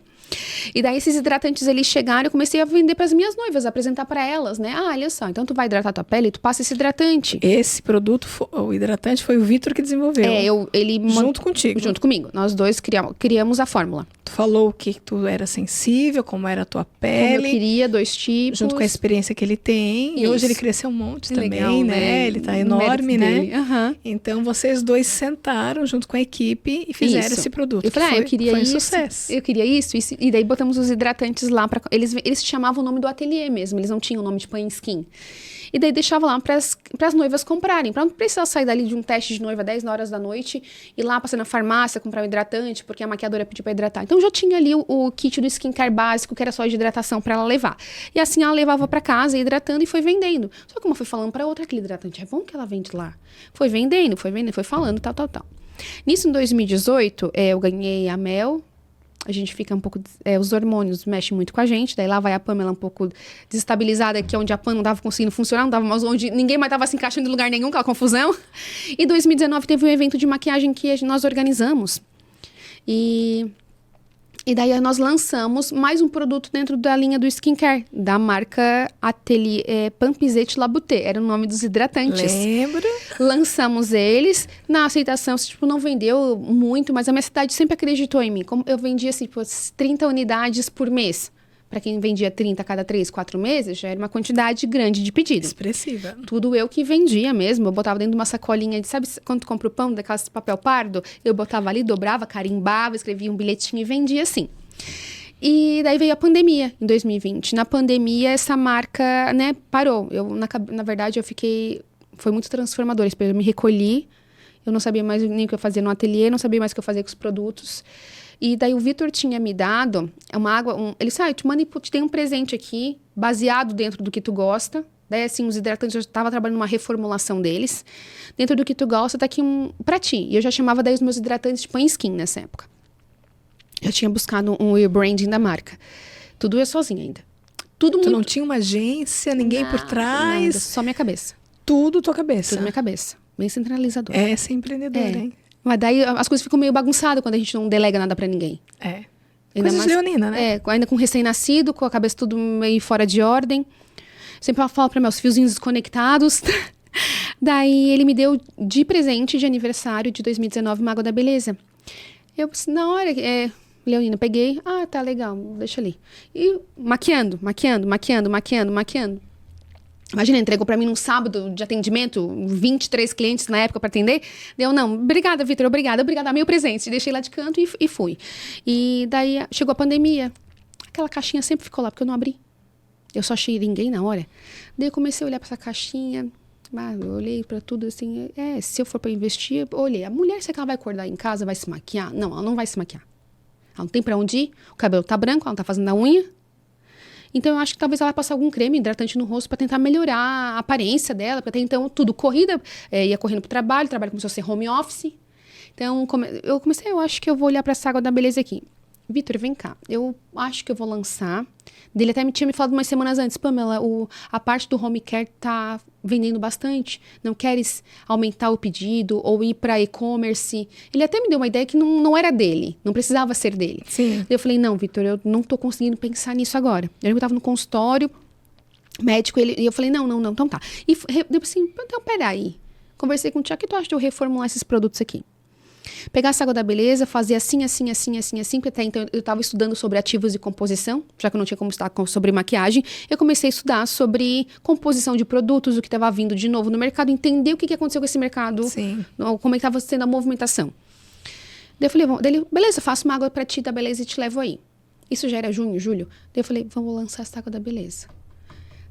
E daí esses hidratantes, eles chegaram, eu comecei a vender para as minhas noivas, apresentar para elas, né? Olha só, então tu vai hidratar tua pele, tu passa esse hidratante. Esse produto, o hidratante, foi o Vitor que desenvolveu. Junto contigo. Junto comigo. Nós dois criamos a fórmula. Tu falou que tu era sensível, como era a tua pele. Como eu queria, 2 tipos. Junto com a experiência que ele tem. Isso. E hoje ele cresceu um monte também, legal, né? Ele tá enorme, né? Uhum. Então, vocês dois sentaram junto com a equipe e fizeram esse produto. Eu falei, eu queria foi isso. Um sucesso. Eu queria isso. E daí botamos os hidratantes lá. Eles chamavam o nome do ateliê mesmo. Eles não tinham o nome de Pan Skin. E daí deixava lá para as noivas comprarem. Para não precisar sair dali de um teste de noiva 10 horas da noite, ir lá passar na farmácia, comprar um hidratante, porque a maquiadora pediu para hidratar. Então já tinha ali o kit do skincare básico, que era só de hidratação para ela levar. E assim ela levava para casa, hidratando e foi vendendo. Só que uma foi falando para outra, aquele hidratante é bom que ela vende lá. Foi vendendo, foi falando, tal. Nisso, em 2018, eu ganhei a Mel. A gente fica um pouco... os hormônios mexem muito com a gente. Daí lá vai a Pamela um pouco desestabilizada, que é onde a Pam não estava conseguindo funcionar, não dava mais onde ninguém mais estava se encaixando em lugar nenhum, aquela confusão. E 2019 teve um evento de maquiagem que nós organizamos. E daí nós lançamos mais um produto dentro da linha do skincare, da marca Atelier Pampizete Labutê. Era o nome dos hidratantes. Lembro. Lançamos eles. Na aceitação, não vendeu muito, mas a minha cidade sempre acreditou em mim. Como eu vendia, 30 unidades por mês. Para quem vendia 30 a cada 3, 4 meses, já era uma quantidade grande de pedido. Expressiva. Tudo eu que vendia mesmo. Eu botava dentro de uma sacolinha de, sabe quando tu compra o pão, daquelas papel pardo? Eu botava ali, dobrava, carimbava, escrevia um bilhetinho e vendia assim. E daí veio a pandemia, em 2020. Na pandemia, essa marca, né, parou. Na verdade, foi muito transformador. Eu me recolhi, eu não sabia mais nem o que eu fazia no ateliê, não sabia mais o que eu fazia com os produtos. E daí o Vitor tinha me dado uma água, ele disse, eu te dei um presente aqui, baseado dentro do que tu gosta. Daí, assim, os hidratantes, eu estava trabalhando numa reformulação deles. Dentro do que tu gosta, tá aqui pra ti. E eu já chamava daí os meus hidratantes de Pan Skin nessa época. Eu tinha buscado um rebranding da marca. Tudo eu sozinha ainda. Tu não tinha uma agência, ninguém por trás? Nada, só minha cabeça. Tudo tua cabeça? Tudo minha cabeça. Bem centralizador. É ser empreendedora, hein? Mas daí as coisas ficam meio bagunçadas quando a gente não delega nada pra ninguém. Coisa de leonina, né? Ainda com recém-nascido, com a cabeça tudo meio fora de ordem. Sempre falo pra meus fiozinhos desconectados. Daí ele me deu de presente de aniversário de 2019 uma água da beleza. Eu, na hora, leonina, peguei. Tá legal, deixa ali. E maquiando. Imagina, entregou pra mim num sábado de atendimento, 23 clientes na época pra atender. Deu, não, obrigada, Vitor, obrigada, meu presente. Deixei lá de canto e fui. E daí chegou a pandemia. Aquela caixinha sempre ficou lá, porque eu não abri. Eu só xeringuei na hora. Daí eu comecei a olhar pra essa caixinha. Eu olhei pra tudo assim. Se eu for pra investir, eu olhei. A mulher, será que ela vai acordar em casa, vai se maquiar? Não, ela não vai se maquiar. Ela não tem pra onde ir. O cabelo tá branco, ela não tá fazendo a unha. Então, eu acho que talvez ela passe algum creme hidratante no rosto para tentar melhorar a aparência dela. Porque até então, tudo corrida. Ia correndo pro trabalho. O trabalho começou a ser home office. Então, eu acho que eu vou olhar para essa água da beleza aqui. Vitor, vem cá. Eu acho que eu vou lançar. Ele até tinha me falado umas semanas antes. Pamela, a parte do home care tá vendendo bastante. Não queres aumentar o pedido ou ir para e-commerce? Ele até me deu uma ideia que não era dele. Não precisava ser dele. Sim. Eu falei, não, Vitor, eu não tô conseguindo pensar nisso agora. Eu estava no consultório médico e eu falei, não, então tá. E eu assim, então peraí. Conversei com o Tiago, o que tu acha de eu reformular esses produtos aqui? Pegar essa água da beleza, fazer assim, porque até então eu estava estudando sobre ativos de composição, já que eu não tinha como estudar sobre maquiagem, eu comecei a estudar sobre composição de produtos, o que estava vindo de novo no mercado, entender o que aconteceu com esse mercado, Sim. Como é que estava sendo a movimentação. Daí eu falei, beleza, faço uma água pra ti da beleza e te levo aí. Isso já era junho, julho. Daí eu falei, vamos lançar essa água da beleza.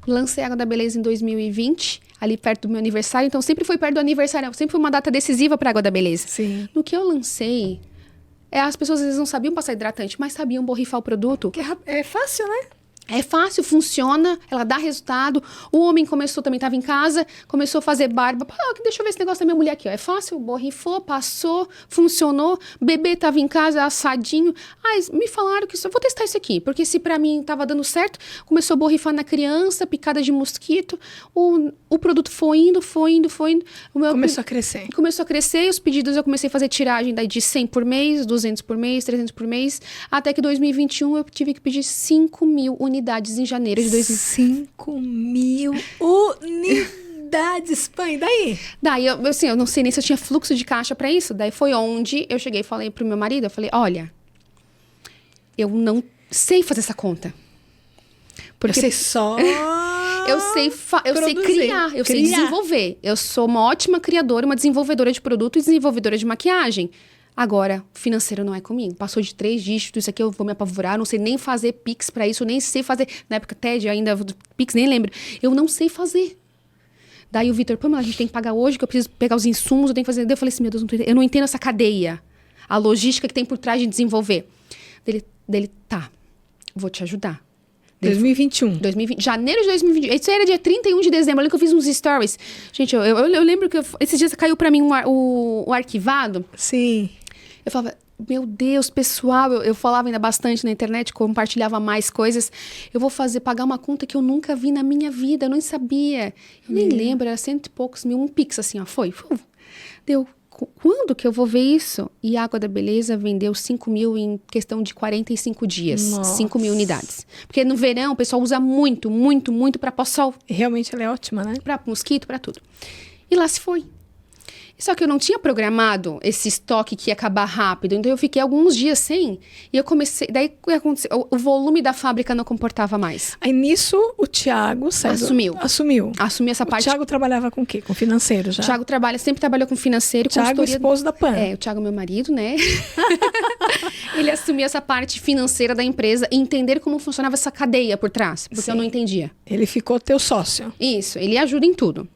Lancei a água da beleza em 2020, ali perto do meu aniversário. Então, sempre foi perto do aniversário. Sempre foi uma data decisiva para a água da beleza. Sim. No que eu lancei, as pessoas às vezes não sabiam passar hidratante, mas sabiam borrifar o produto. Que é fácil, né? É fácil, funciona, ela dá resultado. O homem também estava em casa, começou a fazer barba. Deixa eu ver esse negócio da minha mulher aqui, ó. É fácil, borrifou, passou, funcionou. O bebê estava em casa, assadinho. Me falaram que eu vou testar isso aqui, porque se pra mim estava dando certo, começou a borrifar na criança, picada de mosquito. O produto foi indo. Começou a crescer. Começou a crescer, os pedidos eu comecei a fazer tiragem daí de 100 por mês, 200 por mês, 300 por mês. Até que em 2021 eu tive que pedir 5.000 unidades em janeiro de 2020. 5.000 unidades, pai, daí? Daí, eu não sei nem se eu tinha fluxo de caixa pra isso. Daí foi onde eu cheguei e falei pro meu marido, eu falei, olha, eu não sei fazer essa conta. Porque você só... Eu sei criar, eu sei desenvolver. Eu sou uma ótima criadora, uma desenvolvedora de produto e desenvolvedora de maquiagem. Agora, financeiro não é comigo. Passou de 3 dígitos, isso aqui eu vou me apavorar. Não sei nem fazer Pix pra isso, nem sei fazer. Na época, TED ainda, Pix, nem lembro. Eu não sei fazer. Daí o Vitor, Pamela, a gente tem que pagar hoje, que eu preciso pegar os insumos, eu tenho que fazer. Daí eu falei assim, meu Deus, eu não entendo essa cadeia. A logística que tem por trás de desenvolver. Dele, tá, vou te ajudar. 2021. Janeiro de 2020. Isso era dia 31 de dezembro. Olha que eu fiz uns stories. Gente, eu lembro que esses dias caiu pra mim o arquivado. Sim. Eu falava, meu Deus, pessoal, eu falava ainda bastante na internet, compartilhava mais coisas. Eu vou pagar uma conta que eu nunca vi na minha vida, eu nem sabia. Eu nem lembro, era 100 e poucos mil, um Pix assim, ó, foi. Deu, quando que eu vou ver isso? E a Água da Beleza vendeu 5.000 em questão de 45 dias. Nossa. 5.000 unidades. Porque no verão o pessoal usa muito para pó-sol. Realmente ela é ótima, né? Pra mosquito, pra tudo. E lá se foi. Só que eu não tinha programado esse estoque que ia acabar rápido. Então, eu fiquei alguns dias sem. E eu comecei... Daí, o que aconteceu? O volume da fábrica não comportava mais. Aí, nisso, o Thiago Assumiu. Assumiu essa parte. O Thiago trabalhava com o quê? Com financeiro já? O Thiago sempre trabalhou com financeiro. Thiago, esposo da Pan. O Thiago, meu marido, né? Ele assumiu essa parte financeira da empresa e entender como funcionava essa cadeia por trás. Porque eu não entendia. Ele ficou teu sócio. Isso. Ele ajuda em tudo.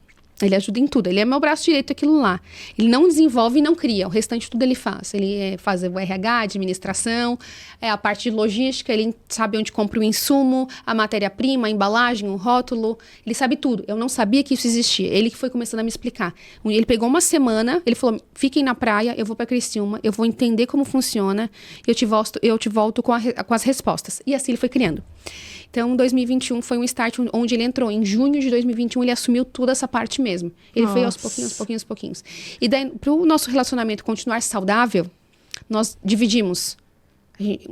Ele ajuda em tudo. Ele é meu braço direito, aquilo lá. Ele não desenvolve e não cria. O restante tudo ele faz. Ele faz o RH, administração, a parte de logística. Ele sabe onde compra o insumo, a matéria-prima, a embalagem, o rótulo. Ele sabe tudo. Eu não sabia que isso existia. Ele que foi começando a me explicar. Ele pegou uma semana, ele falou, fiquem na praia, eu vou para Criciúma, eu vou entender como funciona, eu te volto com as respostas. E assim ele foi criando. Então, 2021 foi um start onde ele entrou. Em junho de 2021, ele assumiu toda essa parte mesmo. Ele foi aos pouquinhos. E daí, para o nosso relacionamento continuar saudável, nós dividimos.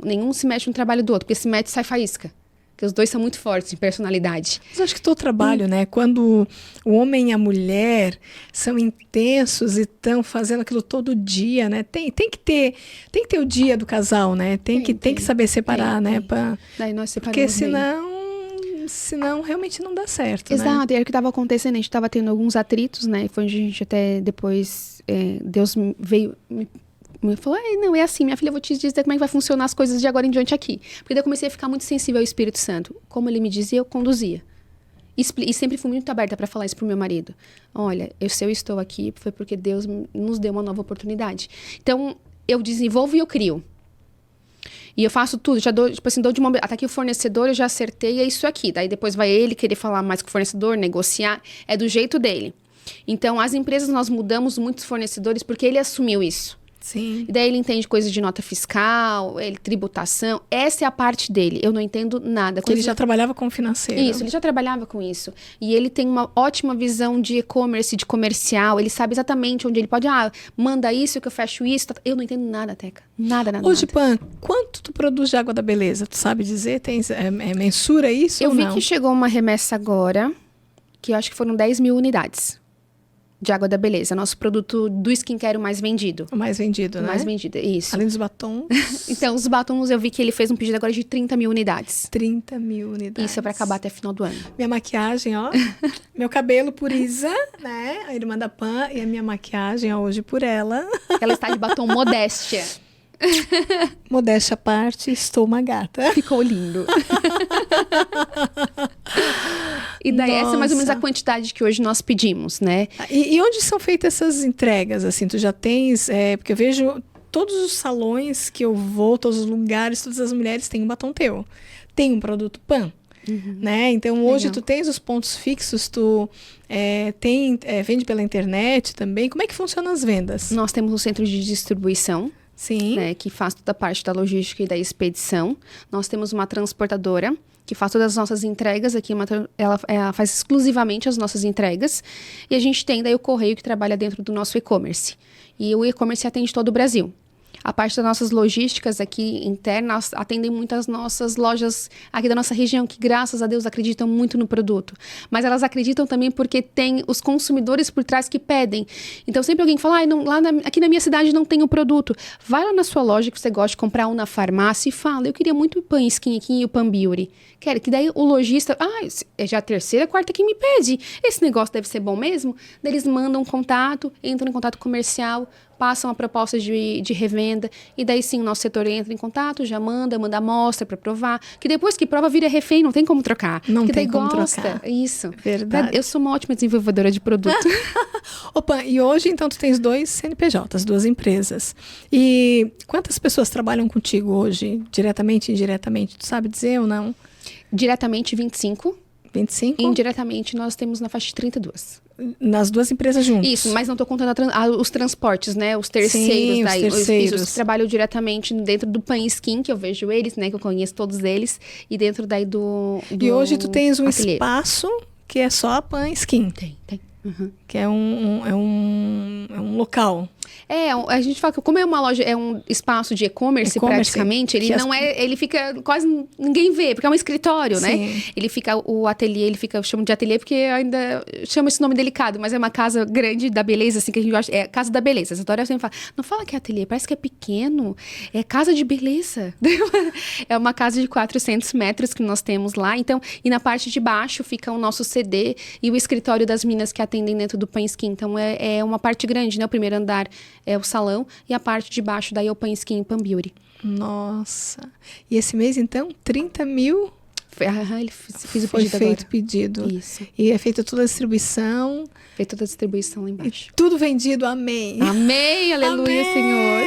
Nenhum se mete no trabalho do outro, porque se mete, sai faísca. Porque os dois são muito fortes em personalidade. Mas acho que todo trabalho, né? Quando o homem e a mulher são intensos e estão fazendo aquilo todo dia, né? Tem que ter o dia do casal, né? Tem que saber separar, né? Daí nós separamos. Porque senão realmente não dá certo. Exato, né? E era o que estava acontecendo. A gente estava tendo alguns atritos, né? E foi onde a gente até depois, Deus veio... Me falou, não, é assim, minha filha, eu vou te dizer como é que vai funcionar as coisas de agora em diante aqui. Porque daí eu comecei a ficar muito sensível ao Espírito Santo. Como ele me dizia, eu conduzia. E sempre fui muito aberta para falar isso pro meu marido. Olha, se eu estou aqui, foi porque Deus nos deu uma nova oportunidade. Então, eu desenvolvo e eu crio. E eu faço tudo, já dou, tipo assim, dou de mão... Até que o fornecedor eu já acertei, é isso aqui. Daí depois vai ele querer falar mais com o fornecedor, negociar. É do jeito dele. Então, as empresas, nós mudamos muitos fornecedores porque ele assumiu isso. Sim. E daí ele entende coisas de nota fiscal, tributação. Essa é a parte dele. Eu não entendo nada. Ele já trabalhava com financeiro. Isso, ele já trabalhava com isso. E ele tem uma ótima visão de e-commerce, de comercial. Ele sabe exatamente onde ele pode... manda isso que eu fecho isso. Eu não entendo nada, Teca. Nada. Hoje, Pan, quanto tu produz de água da beleza? Tu sabe dizer? Mensura isso ou não? Eu vi que chegou uma remessa agora, que eu acho que foram 10 mil unidades. De água da beleza, nosso produto do skincare o mais vendido. O mais vendido, né? O mais vendido, isso. Além dos batons. Então, os batons eu vi que ele fez um pedido agora de 30 mil unidades. 30 mil unidades. Isso é pra acabar até final do ano. Minha maquiagem, ó. Meu cabelo por Isa, né? A irmã da Pan. E a minha maquiagem, ó, hoje por ela. Ela está de batom Modéstia. Modéstia à parte, estou uma gata. Ficou lindo. E daí essa é mais ou menos a quantidade que hoje nós pedimos, né? E onde são feitas essas entregas, assim? Tu já tens... porque eu vejo todos os salões que eu vou, todos os lugares, todas as mulheres têm um batom teu. Tem um produto Pan. Né? Então, hoje tu tens os pontos fixos, tu vende pela internet também. Como é que funcionam as vendas? Nós temos um centro de distribuição. Sim. Né, que faz toda a parte da logística e da expedição. Nós temos uma transportadora que faz todas as nossas entregas aqui. Ela faz exclusivamente as nossas entregas. E a gente tem daí o correio que trabalha dentro do nosso e-commerce. E o e-commerce atende todo o Brasil. A parte das nossas logísticas aqui internas atendem muitas nossas lojas aqui da nossa região, que graças a Deus acreditam muito no produto. Mas elas acreditam também porque tem os consumidores por trás que pedem. Então sempre alguém fala, aqui na minha cidade não tem o produto. Vai lá na sua loja que você gosta de comprar um na farmácia e fala, eu queria muito o Pan Skin aqui e o Pan Beauty. Quero que daí o lojista, é já a terceira, quarta que me pede. Esse negócio deve ser bom mesmo? Daí eles mandam um contato, entram em contato comercial, passam a proposta de revenda, e daí sim o nosso setor entra em contato, já manda amostra para provar, que depois que prova vira refém, não tem como trocar. Não que tem daí como gosta. trocar. Isso. Verdade. Eu sou uma ótima desenvolvedora de produto. Opa, e hoje então tu tens 2 CNPJs, 2 empresas. E quantas pessoas trabalham contigo hoje, diretamente e indiretamente? Tu sabe dizer ou não? Diretamente 25. 25? Indiretamente nós temos na faixa de 32. Nas 2 empresas juntas? Isso, mas não estou contando os transportes, né? Os terceiros. Sim, daí, os terceiros. Os que trabalham diretamente dentro do Pan Skin, que eu vejo eles, né? Que eu conheço todos eles. E dentro daí do E hoje tu tens um ateliê. espaço que é só a Pan Skin. Tem. Uhum. Que é um local. A gente fala que como é uma loja, é um espaço de e-commerce praticamente, ele não é, ele fica quase ninguém vê, porque é um escritório, né? Ele fica, o ateliê, eu chamo de ateliê porque ainda chama esse nome delicado, mas é uma casa grande da beleza, assim, que a gente acha, é casa da beleza. Essa história sempre fala, não fala que é ateliê, parece que é pequeno, é casa de beleza. É uma casa de 400 metros que nós temos lá, então, e na parte de baixo fica o nosso CD e o escritório das meninas que atendem dentro do Pan Skin, então é uma parte grande, né? O primeiro andar é o salão e a parte de baixo daí é o Pan Skin e Pan Beauty. Nossa. E esse mês, então, 30 mil... Ele fiz o foi pedido feito agora. Pedido. Isso. E é feita toda a distribuição. Feita toda a distribuição lá embaixo. E tudo vendido, amém. Amém, aleluia, amém. Senhor.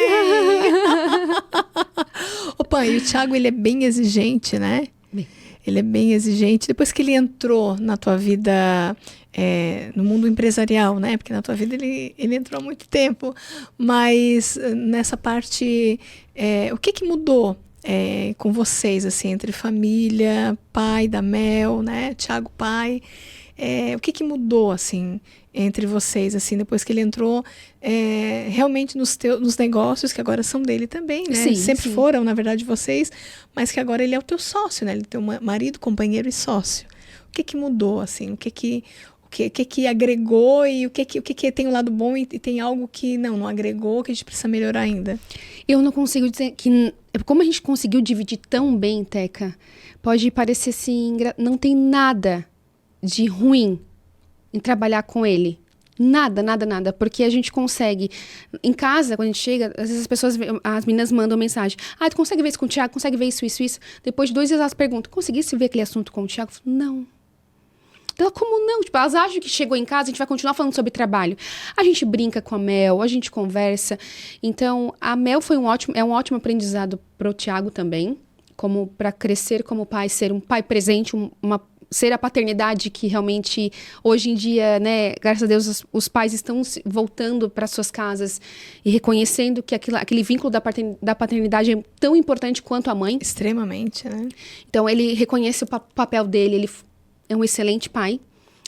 Ô, Pan, e o Thiago, ele é bem exigente, né? Bem. Ele é bem exigente. Depois que ele entrou na tua vida, no mundo empresarial, né? Porque na tua vida ele entrou há muito tempo. Mas nessa parte, o que mudou com vocês, assim, entre família, pai da Mel, né? Thiago, pai. O que mudou, assim, entre vocês, assim, depois que ele entrou realmente nos negócios, que agora são dele também, né? Sim, Sempre sim. foram, na verdade, vocês, mas que agora ele é o teu sócio, né? Ele é teu marido, companheiro e sócio. O que mudou, assim? O que agregou e o que tem um lado bom e tem algo que não agregou, que a gente precisa melhorar ainda? Eu não consigo dizer que... Como a gente conseguiu dividir tão bem, Teca, pode parecer assim... Não tem nada de ruim em trabalhar com ele. Nada, nada, nada. Porque a gente consegue... Em casa, quando a gente chega, às vezes as meninas mandam mensagem. Tu consegue ver isso com o Thiago? Consegue ver isso, isso, isso? Depois de 2 dias elas perguntam, conseguisse ver aquele assunto com o Thiago? Eu falo, não. Ela, como não? Tipo, elas acham que chegou em casa, a gente vai continuar falando sobre trabalho. A gente brinca com a Mel, a gente conversa. Então, a Mel é um ótimo aprendizado para o Thiago também. Como para crescer como pai, ser um pai presente, ser a paternidade que realmente, hoje em dia, né, graças a Deus, os pais estão voltando para suas casas e reconhecendo que aquele vínculo da paternidade é tão importante quanto a mãe. Extremamente, né? Então, ele reconhece o papel dele, ele é um excelente pai.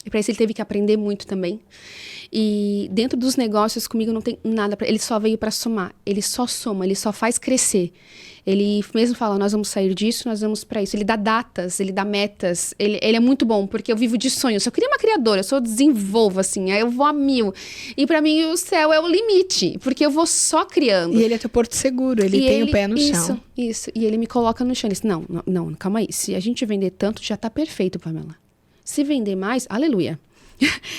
E para isso ele teve que aprender muito também. E dentro dos negócios comigo não tem nada ele só veio para somar. Ele só soma, ele só faz crescer. Ele mesmo fala, nós vamos sair disso, nós vamos para isso. Ele dá datas, ele dá metas. Ele é muito bom, porque eu vivo de sonhos. Eu queria uma criadora, eu só desenvolvo, assim, aí eu vou a 1000. E para mim o céu é o limite, porque eu vou só criando. E ele é teu porto seguro, ele tem o pé no chão. Isso. E ele me coloca no chão. Ele diz, não, calma aí. Se a gente vender tanto, já tá perfeito, Pamela. Se vender mais, aleluia.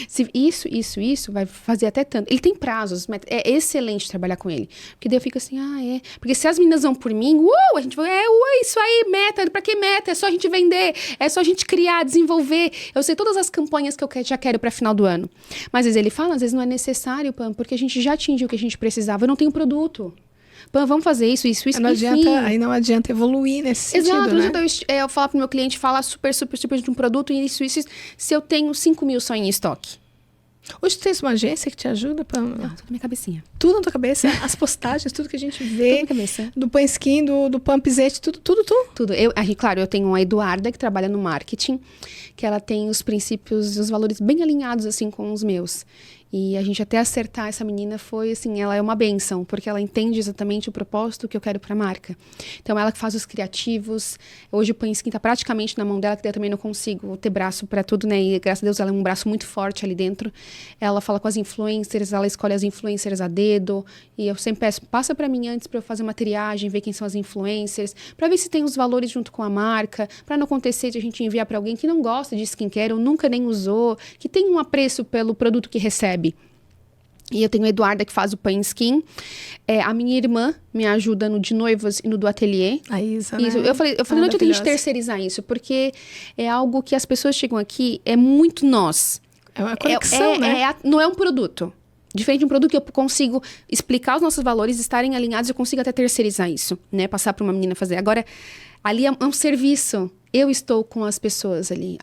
Se isso, vai fazer até tanto. Ele tem prazos, é excelente trabalhar com ele. Porque daí eu fico assim, Porque se as meninas vão por mim, a gente vai, isso aí, meta, pra que meta? É só a gente vender, é só a gente criar, desenvolver. Eu sei todas as campanhas que eu já quero pra final do ano. Mas às vezes ele fala, às vezes não é necessário, Pam, porque a gente já atingiu o que a gente precisava. Eu não tenho produto. Vamos fazer isso, Aí não adianta evoluir nesse sentido, né? Eu falo pro meu cliente, fala super de um produto, isso, se eu tenho 5 mil só em estoque. Hoje tu tens uma agência que te ajuda, Pamela? Tudo na minha cabecinha. Tudo na tua cabeça? As postagens, tudo que a gente vê. Tudo na cabeça. Do Pan Skin, do Pumpzete, tudo? Tudo. Claro, eu tenho a Eduarda, que trabalha no marketing, que ela tem os princípios e os valores bem alinhados, assim, com os meus. E a gente até acertar essa menina foi, assim, ela é uma bênção, porque ela entende exatamente o propósito que eu quero para a marca. Então, ela que faz os criativos. Hoje o Pan Skin tá praticamente na mão dela, que eu também não consigo ter braço para tudo, né? E graças a Deus ela é um braço muito forte ali dentro. Ela fala com as influencers, ela escolhe as influencers a dedo. E eu sempre peço, passa para mim antes para eu fazer uma triagem, ver quem são as influencers, para ver se tem os valores junto com a marca, para não acontecer de a gente enviar para alguém que não gosta de skincare ou nunca nem usou, que tem um apreço pelo produto que recebe. E eu tenho a Eduarda, que faz o Pan Skin. A minha irmã me ajuda no de noivas e no do ateliê. A Isa, isso, né? Eu falei, não adianta a gente terceirizar isso, porque é algo que as pessoas chegam aqui, é muito nós. É uma conexão, né? Não é um produto. Diferente de um produto que eu consigo explicar os nossos valores, estarem alinhados, eu consigo até terceirizar isso, né? Passar para uma menina fazer. Agora, ali é um serviço. Eu estou com as pessoas ali.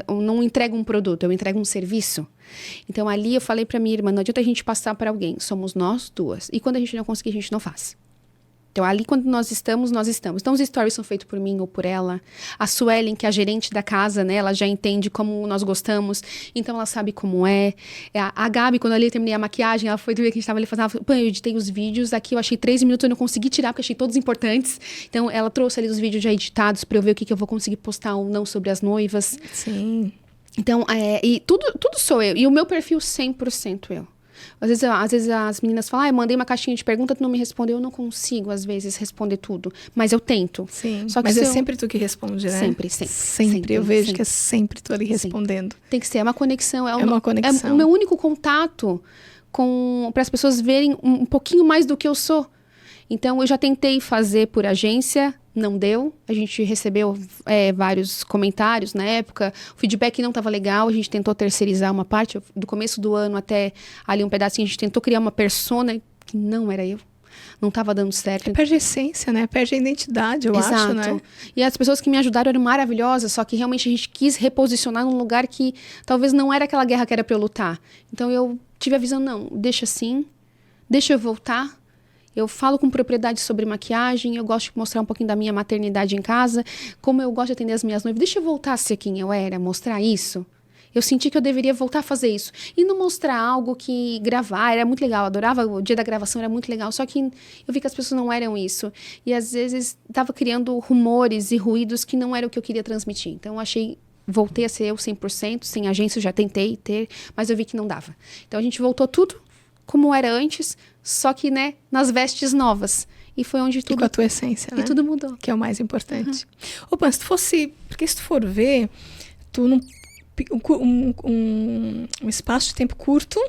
Eu não entrego um produto, eu entrego um serviço. Então, ali eu falei pra minha irmã, não adianta a gente passar pra alguém. Somos nós duas. E quando a gente não conseguir, a gente não faz. Então, ali quando nós estamos, nós estamos. Então, os stories são feitos por mim ou por ela. A Suelen, que é a gerente da casa, né? Ela já entende como nós gostamos. Então, ela sabe como é. A Gabi, quando eu terminei a maquiagem, ela foi ver que a gente estava ali fazendo. Ela falou, eu editei os vídeos. Aqui eu achei 3 minutos, eu não consegui tirar, porque achei todos importantes. Então, ela trouxe ali os vídeos já editados para eu ver o que eu vou conseguir postar ou não sobre as noivas. Sim. Então, e tudo sou eu. E o meu perfil, 100% eu. Às vezes as meninas falam, eu mandei uma caixinha de pergunta, tu não me respondeu. Eu não consigo, às vezes, responder tudo. Mas eu tento. Sim, só que mas é sempre tu que responde, né? Sempre. Eu vejo que é sempre tu ali respondendo. Tem que ser, é uma conexão. É uma conexão. É o meu único contato para as pessoas verem um pouquinho mais do que eu sou. Então, eu já tentei fazer por agência, não deu. A gente recebeu vários comentários na época. O feedback não estava legal, a gente tentou terceirizar uma parte. Do começo do ano até ali um pedacinho, a gente tentou criar uma persona que não era eu. Não estava dando certo. Perde a essência, né? Perde a identidade, eu acho, né? E as pessoas que me ajudaram eram maravilhosas, só que realmente a gente quis reposicionar num lugar que talvez não era aquela guerra que era para eu lutar. Então, eu tive a visão, não, deixa assim, deixa eu voltar. Eu falo com propriedade sobre maquiagem, eu gosto de mostrar um pouquinho da minha maternidade em casa, como eu gosto de atender as minhas noivas. Deixa eu voltar a ser quem eu era, mostrar isso. Eu senti que eu deveria voltar a fazer isso. E não mostrar algo que gravar, era muito legal, adorava, o dia da gravação era muito legal, só que eu vi que as pessoas não eram isso. E às vezes estava criando rumores e ruídos que não era o que eu queria transmitir. Então eu voltei a ser eu 100%, sem agência eu já tentei ter, mas eu vi que não dava. Então a gente voltou tudo como era antes, só que, né, nas vestes novas. E foi onde tudo... E com a tua essência, né? E tudo mudou. Que é o mais importante. Opa, se tu fosse... Porque se tu for ver, tu um espaço de tempo curto,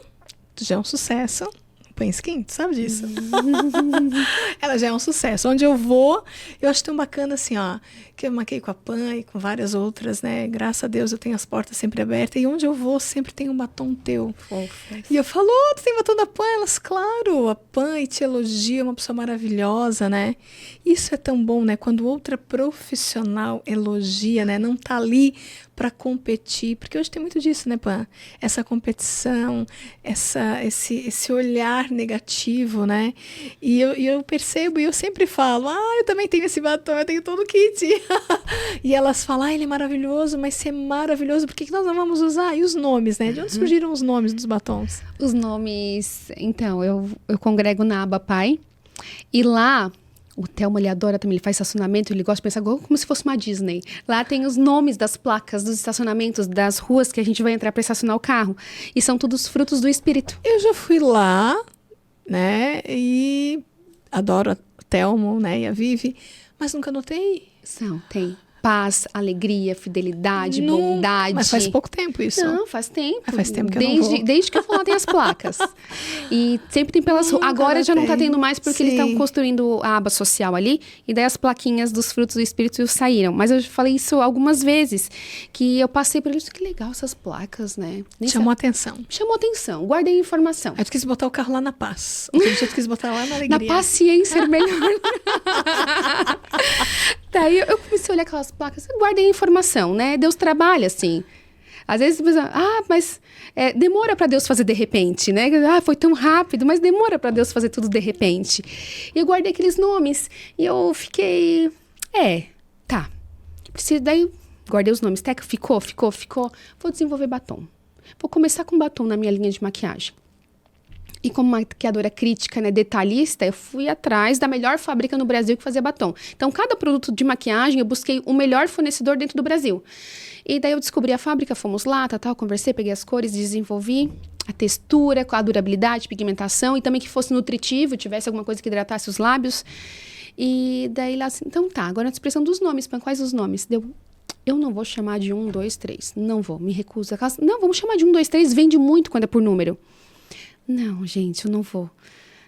tu já é um sucesso. Põe skin, tu sabe disso? Ela já é um sucesso. Onde eu vou, eu acho tão bacana assim, ó, que eu maquei com a Pan e com várias outras, né? Graças a Deus eu tenho as portas sempre abertas. E onde eu vou, sempre tem um batom teu. E eu falo, tu tem batom da Pan? Elas, claro, a Pan e te elogia, uma pessoa maravilhosa, né? Isso é tão bom, né? Quando outra profissional elogia, né? Não tá ali para competir, porque hoje tem muito disso, né, Pan? Essa competição, esse olhar negativo, né? E eu percebo, e eu sempre falo, eu também tenho esse batom, eu tenho todo o kit. E elas falam, ele é maravilhoso, mas se é maravilhoso, por que nós não vamos usar? E os nomes, né? De onde surgiram os nomes dos batons? Os nomes, então, eu congrego na aba Pai, e lá... O Thelma, ele adora também, ele faz estacionamento, ele gosta de pensar como se fosse uma Disney. Lá tem os nomes das placas, dos estacionamentos, das ruas que a gente vai entrar para estacionar o carro. E são todos frutos do espírito. Eu já fui lá, né, e adoro a Thelma, né, e a Vivi, mas nunca notei. Tem. Paz, alegria, fidelidade, bondade. Mas faz pouco tempo isso. Não, faz tempo. Mas faz tempo que eu não vou. Desde que eu fui lá tem as placas. E sempre tem pelas ruas. Agora já não tá tendo mais porque eles estão construindo a aba social ali. E daí as plaquinhas dos frutos do espírito saíram. Mas eu falei isso algumas vezes. Que eu passei por eles. Que legal essas placas, né? Chamou atenção. Chamou atenção. Guardei a informação. Aí tu quis botar o carro lá na Paz. Outro dia tu quis botar lá na Alegria. Na paciência melhor. Daí eu comecei a olhar aquelas placas, eu guardei a informação, né? Deus trabalha assim. Às vezes, mas demora para Deus fazer de repente, né? Foi tão rápido, mas demora para Deus fazer tudo de repente. E eu guardei aqueles nomes e eu fiquei, tá. Daí guardei os nomes, Teca, ficou. Vou desenvolver batom. Vou começar com batom na minha linha de maquiagem. E como maquiadora crítica, né, detalhista, eu fui atrás da melhor fábrica no Brasil que fazia batom. Então, cada produto de maquiagem, eu busquei o melhor fornecedor dentro do Brasil. E daí eu descobri a fábrica, fomos lá, conversei, peguei as cores, desenvolvi a textura, a durabilidade, pigmentação, e também que fosse nutritivo, tivesse alguma coisa que hidratasse os lábios. E daí lá assim, então tá, agora a expressão dos nomes, quais os nomes? Eu não vou chamar de 1, 2, 3, não vou, me recuso. Não, vamos chamar de 1, 2, 3, vende muito quando é por número. Não, gente, eu não vou.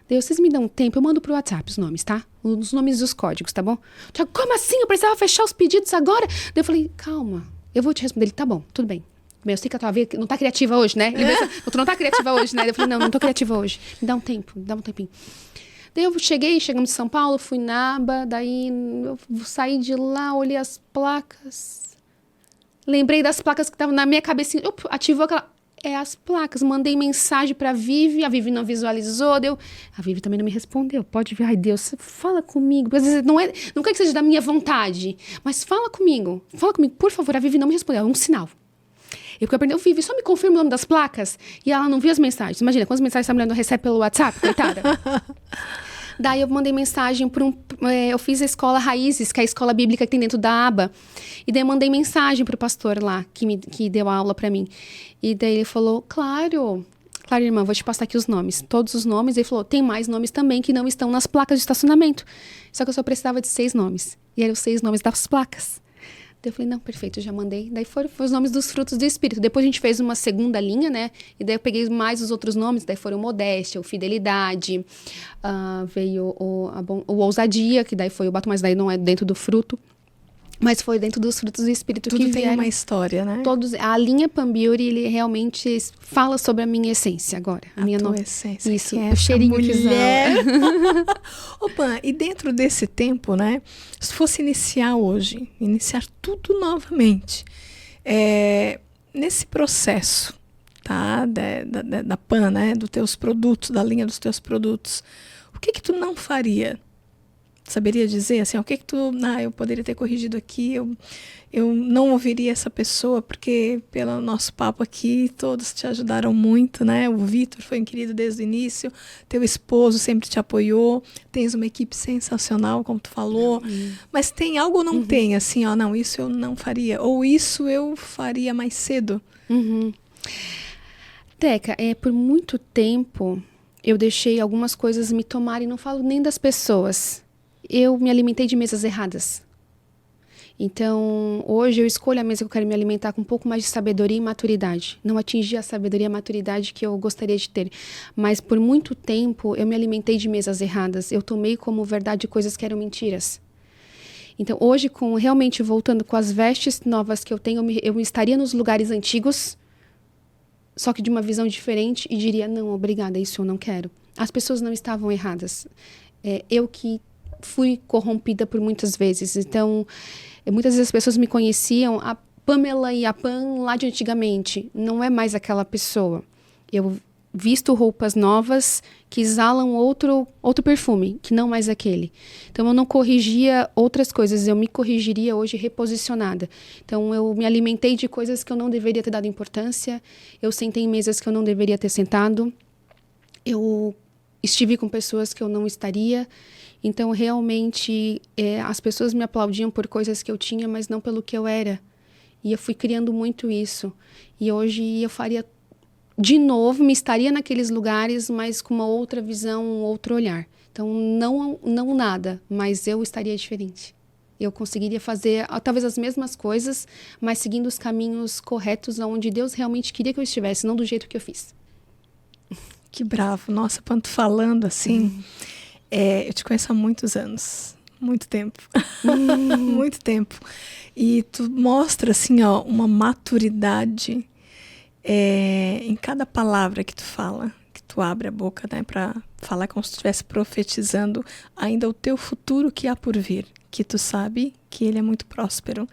Daí vocês me dão um tempo, eu mando pro WhatsApp os nomes, tá? Os nomes e os códigos, tá bom? Tiago, como assim? Eu precisava fechar os pedidos agora? Daí eu falei, calma, eu vou te responder. Ele, tá bom, tudo bem. Eu sei que a tua vida não tá criativa hoje, né? Ele pensa, tu não tá criativa hoje, né? Daí eu falei, não tô criativa hoje. Me dá um tempo, me dá um tempinho. Daí eu chegamos de São Paulo, fui na aba, daí eu saí de lá, olhei as placas. Lembrei das placas que estavam na minha cabecinha. Ativou aquela... as placas. Mandei mensagem pra Vivi, a Vivi não visualizou, a Vivi também não me respondeu. Pode ver, ai Deus, fala comigo. Às vezes não quer que seja da minha vontade, mas fala comigo, por favor. A Vivi não me respondeu, é um sinal. Eu aprendi, Vivi, só me confirma o nome das placas. E ela não viu as mensagens. Imagina, quantas mensagens essa mulher não recebe pelo WhatsApp, coitada. Daí eu mandei mensagem eu fiz a escola Raízes, que é a escola bíblica que tem dentro da aba. E daí eu mandei mensagem pro pastor lá, que deu a aula pra mim. E daí ele falou, claro, irmã, vou te passar aqui os nomes. Todos os nomes. Ele falou, tem mais nomes também que não estão nas placas de estacionamento. Só que eu só precisava de 6 nomes. E eram os 6 nomes das placas. Daí eu falei, não, perfeito, eu já mandei. Daí foram os nomes dos frutos do Espírito. Depois a gente fez uma segunda linha, né? E daí eu peguei mais os outros nomes. Daí foram modéstia, o fidelidade, veio o ousadia, que daí foi o batom, mas daí não é dentro do fruto. Mas foi dentro dos frutos do Espírito Tudo que tem vieram. uma história, né? A linha Pan Beauty, ele realmente fala sobre a minha essência agora. A minha tua essência. Isso, que é o cheirinho mulher. que exala. Ô, Pan, e dentro desse tempo, né? Se fosse iniciar hoje, iniciar tudo novamente, nesse processo, tá? Da Pan, né? Dos teus produtos, da linha dos teus produtos, o que tu não faria? Saberia dizer assim, o que eu poderia ter corrigido aqui, eu não ouviria essa pessoa, porque pelo nosso papo aqui, todos te ajudaram muito, né? O Vitor foi um querido desde o início, teu esposo sempre te apoiou, tens uma equipe sensacional, como tu falou, mas tem algo ou não tem, assim, não, isso eu não faria, ou isso eu faria mais cedo? Teca, por muito tempo, eu deixei algumas coisas me tomarem, não falo nem das pessoas. Eu me alimentei de mesas erradas. Então, hoje eu escolho a mesa que eu quero me alimentar com um pouco mais de sabedoria e maturidade. Não atingi a sabedoria e a maturidade que eu gostaria de ter. Mas por muito tempo eu me alimentei de mesas erradas. Eu tomei como verdade coisas que eram mentiras. Então, hoje, realmente voltando com as vestes novas que eu tenho, eu estaria nos lugares antigos, só que de uma visão diferente, e diria, não, obrigada, isso eu não quero. As pessoas não estavam erradas. Eu que fui corrompida por muitas vezes. Então, muitas vezes as pessoas me conheciam, a Pamela e a Pan lá de antigamente. Não é mais aquela pessoa. Eu visto roupas novas que exalam outro perfume, que não mais aquele. Então, eu não corrigia outras coisas, eu me corrigiria hoje reposicionada. Então, eu me alimentei de coisas que eu não deveria ter dado importância, eu sentei em mesas que eu não deveria ter sentado, eu estive com pessoas que eu não estaria. Então, realmente, as pessoas me aplaudiam por coisas que eu tinha, mas não pelo que eu era. E eu fui criando muito isso. E hoje eu faria de novo, me estaria naqueles lugares, mas com uma outra visão, um outro olhar. Então, não nada, mas eu estaria diferente. Eu conseguiria fazer talvez as mesmas coisas, mas seguindo os caminhos corretos onde Deus realmente queria que eu estivesse, não do jeito que eu fiz. Que bravo. Nossa, quando falando assim... eu te conheço há muitos anos, muito tempo, muito tempo. E tu mostra, assim, uma maturidade em cada palavra que tu fala, que tu abre a boca, né, para falar como se tu estivesse profetizando ainda o teu futuro que há por vir, que tu sabe que ele é muito próspero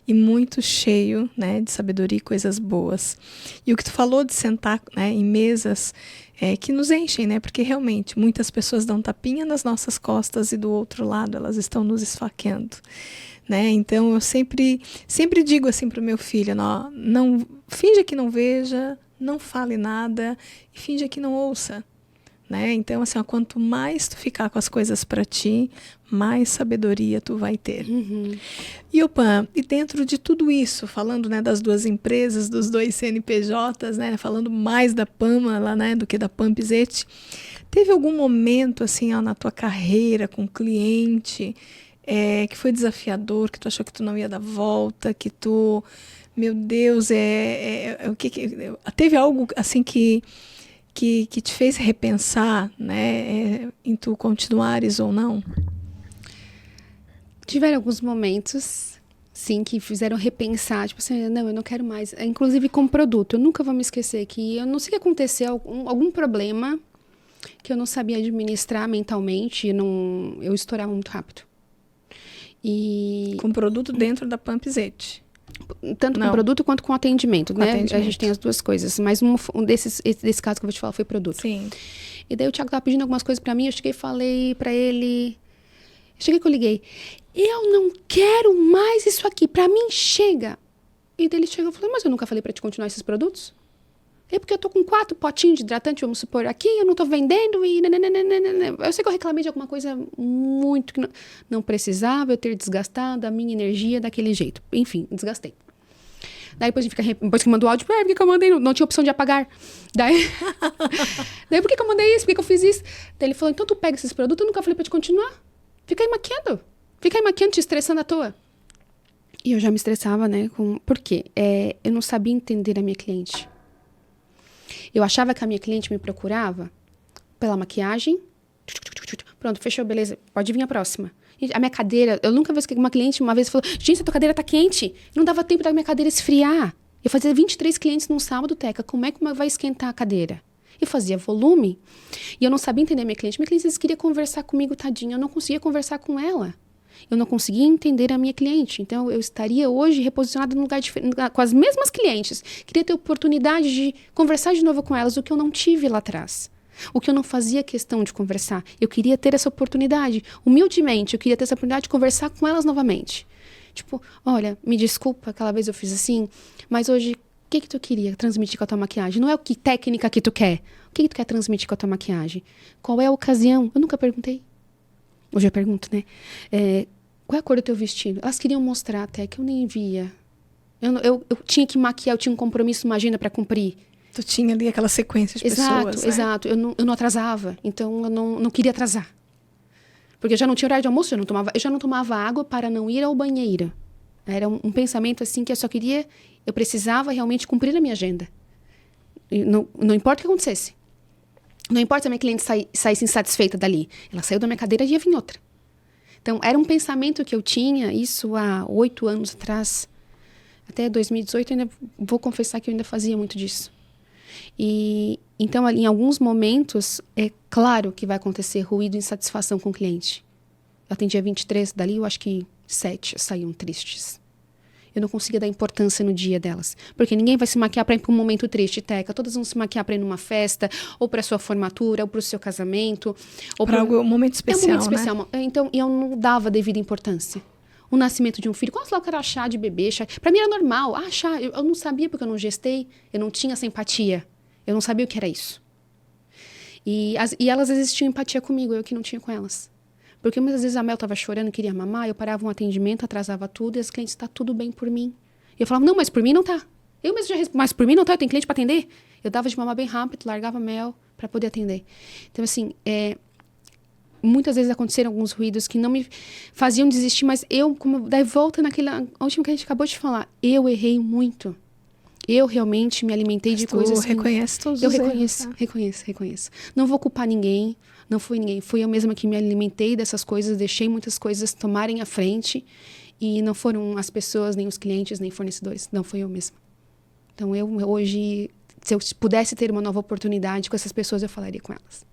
e muito cheio, né, de sabedoria e coisas boas. E o que tu falou de sentar, né, em mesas que nos enchem, né, porque realmente muitas pessoas dão tapinha nas nossas costas e do outro lado elas estão nos esfaqueando, né? Então eu sempre digo assim para o meu filho, não finja que não veja, não fale nada e finja que não ouça. Né? Então, assim, quanto mais tu ficar com as coisas para ti, mais sabedoria tu vai ter. E, Pan, e dentro de tudo isso, falando, né, das duas empresas, dos 2 CNPJs, né, falando mais da Pamela, né, do que da Pampizete, teve algum momento assim, na tua carreira com cliente que foi desafiador, que tu achou que tu não ia dar volta, que tu, meu Deus, teve algo assim que te fez repensar, né, em tu continuares ou não? Tiveram alguns momentos, sim, que fizeram repensar, tipo assim, não, eu não quero mais. Inclusive com produto, eu nunca vou me esquecer que eu não sei o que aconteceu, algum problema que eu não sabia administrar mentalmente, eu estourava muito rápido. Com produto dentro da Pampizete. Tanto com produto quanto com atendimento, né? Atendimento. A gente tem as duas coisas. Mas desse caso que eu vou te falar foi produto. Sim. E daí o Thiago tava pedindo algumas coisas pra mim, eu cheguei e falei pra ele... Cheguei que eu liguei. Eu não quero mais isso aqui, pra mim chega. E daí ele chegou e falou, mas eu nunca falei pra te continuar esses produtos? É porque eu tô com 4 potinhos de hidratante, vamos supor, aqui, eu não tô vendendo e... Eu sei que eu reclamei de alguma coisa muito que não precisava eu ter desgastado a minha energia daquele jeito. Enfim, desgastei. Daí depois que mandou o áudio, por que eu mandei? Não tinha opção de apagar. Daí por que eu mandei isso? Por que eu fiz isso? Daí ele falou, então tu pega esses produtos, eu nunca falei pra te continuar. Fica aí maquiando. Fica aí maquiando, te estressando à toa. E eu já me estressava, né? Por quê? Eu não sabia entender a minha cliente. Eu achava que a minha cliente me procurava pela maquiagem. Pronto, fechou, beleza. Pode vir a próxima. A minha cadeira, eu nunca vi que uma cliente uma vez falou, gente, a tua cadeira tá quente. Não dava tempo da minha cadeira esfriar. Eu fazia 23 clientes num sábado, Teca. Como é que vai esquentar a cadeira? Eu fazia volume. E eu não sabia entender a minha cliente. Minha cliente às vezes queria conversar comigo, tadinha. Eu não conseguia conversar com ela. Eu não conseguia entender a minha cliente. Então, eu estaria hoje reposicionada num lugar diferente, com as mesmas clientes. Queria ter oportunidade de conversar de novo com elas, o que eu não tive lá atrás. O que eu não fazia questão de conversar. Eu queria ter essa oportunidade. Humildemente, eu queria ter essa oportunidade de conversar com elas novamente. Tipo, olha, me desculpa, aquela vez eu fiz assim, mas hoje, o que tu queria transmitir com a tua maquiagem? Não é o que técnica que tu quer. O que tu quer transmitir com a tua maquiagem? Qual é a ocasião? Eu nunca perguntei. Hoje eu pergunto, né? Qual é a cor do teu vestido? Elas queriam mostrar até que eu nem via. Eu tinha que maquiar, eu tinha um compromisso, uma agenda para cumprir. Tu tinha ali aquela sequência de pessoas, né? Exato. Eu não atrasava. Então, eu não queria atrasar. Porque eu já não tinha horário de almoço, eu já não tomava água para não ir ao banheiro. Era um pensamento assim que eu precisava realmente cumprir a minha agenda. E não importa o que acontecesse. Não importa se a minha cliente saísse insatisfeita dali. Ela saiu da minha cadeira e ia vir outra. Então, era um pensamento que eu tinha, isso há 8 anos atrás. Até 2018, eu vou confessar que eu ainda fazia muito disso. E então, em alguns momentos, é claro que vai acontecer ruído e insatisfação com o cliente. Eu atendia 23, dali eu acho que 7 saíam tristes. Eu não conseguia dar importância no dia delas. Porque ninguém vai se maquiar para ir para um momento triste, Teca. Todas vão se maquiar para ir numa festa, ou para sua formatura, ou para o seu casamento. Ou para um momento especial, um momento especial, né? Então, eu não dava devida importância. O nascimento de um filho. Quase lá eu quero chá de bebê. Para mim era normal. Chá. Eu não sabia porque eu não gestei. Eu não tinha essa empatia. Eu não sabia o que era isso. E elas às vezes tinham empatia comigo, eu que não tinha com elas. Porque muitas vezes a Mel estava chorando, queria mamar, eu parava um atendimento, atrasava tudo, e as clientes, tá tudo bem por mim. E eu falava, não, mas por mim não tá. Eu mesmo já respondi, mas por mim não tá, eu tenho cliente para atender. Eu dava de mamar bem rápido, largava a Mel para poder atender. Então, assim, muitas vezes aconteceram alguns ruídos que não me faziam desistir, mas daí volta naquela última que a gente acabou de falar, eu errei muito. Eu realmente me alimentei de coisas que... reconhece todos os erros. Tá? Reconheço. Não vou culpar ninguém, não foi ninguém. Fui eu mesma que me alimentei dessas coisas, deixei muitas coisas tomarem a frente e não foram as pessoas, nem os clientes, nem fornecedores. Não, foi eu mesma. Então, eu hoje, se eu pudesse ter uma nova oportunidade com essas pessoas, eu falaria com elas.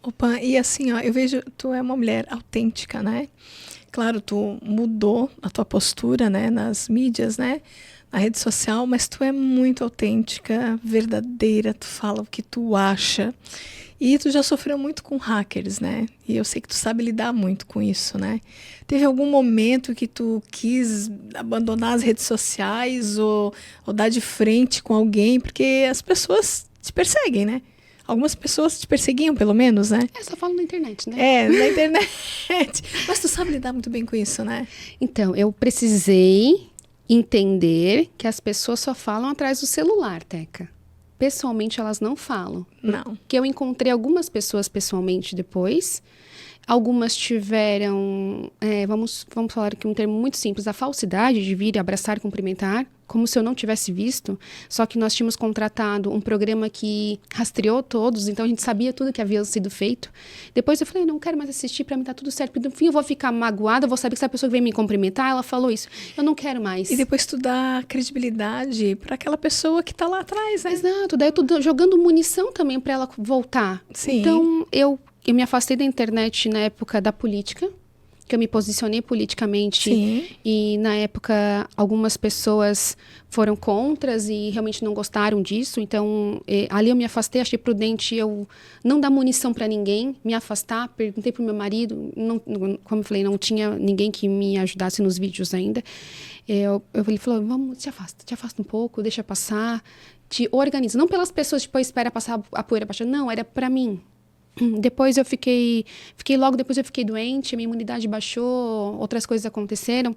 Opa, e assim, ó, eu vejo, tu é uma mulher autêntica, né? Claro, tu mudou a tua postura, né, nas mídias, né? Na rede social, mas tu é muito autêntica, verdadeira, tu fala o que tu acha. E tu já sofreu muito com hackers, né? E eu sei que tu sabe lidar muito com isso, né? Teve algum momento que tu quis abandonar as redes sociais ou dar de frente com alguém? Porque as pessoas te perseguem, né? Algumas pessoas te perseguiam, pelo menos, né? Só falo na internet, né? Na internet. Mas tu sabe lidar muito bem com isso, né? Então, eu precisei entender que as pessoas só falam atrás do celular, Teca. Pessoalmente, elas não falam. Não. Porque eu encontrei algumas pessoas pessoalmente depois. Algumas tiveram, vamos falar aqui um termo muito simples, a falsidade de vir abraçar e cumprimentar, como se eu não tivesse visto. Só que nós tínhamos contratado um programa que rastreou todos, então a gente sabia tudo que havia sido feito. Depois eu falei, não quero mais assistir, pra mim tá tudo certo. Porque no fim eu vou ficar magoada, vou saber que essa pessoa que vem me cumprimentar, ela falou isso. Eu não quero mais. E depois tu dá credibilidade para aquela pessoa que tá lá atrás, né? Exato, daí eu tô jogando munição também para ela voltar. Sim. Então, eu me afastei da internet na época da política. que eu me posicionei politicamente. Sim. E na época algumas pessoas foram contras e realmente não gostaram disso. Então ali eu me afastei, achei prudente eu não dar munição para ninguém, me afastar. Perguntei pro meu marido, como eu falei, não tinha ninguém que me ajudasse nos vídeos ainda. Ele falou, vamos, te afasta um pouco, deixa passar, te organiza. Não pelas pessoas, tipo, espera passar a poeira baixando. Não, era para mim. Depois eu logo depois eu fiquei doente, minha imunidade baixou, outras coisas aconteceram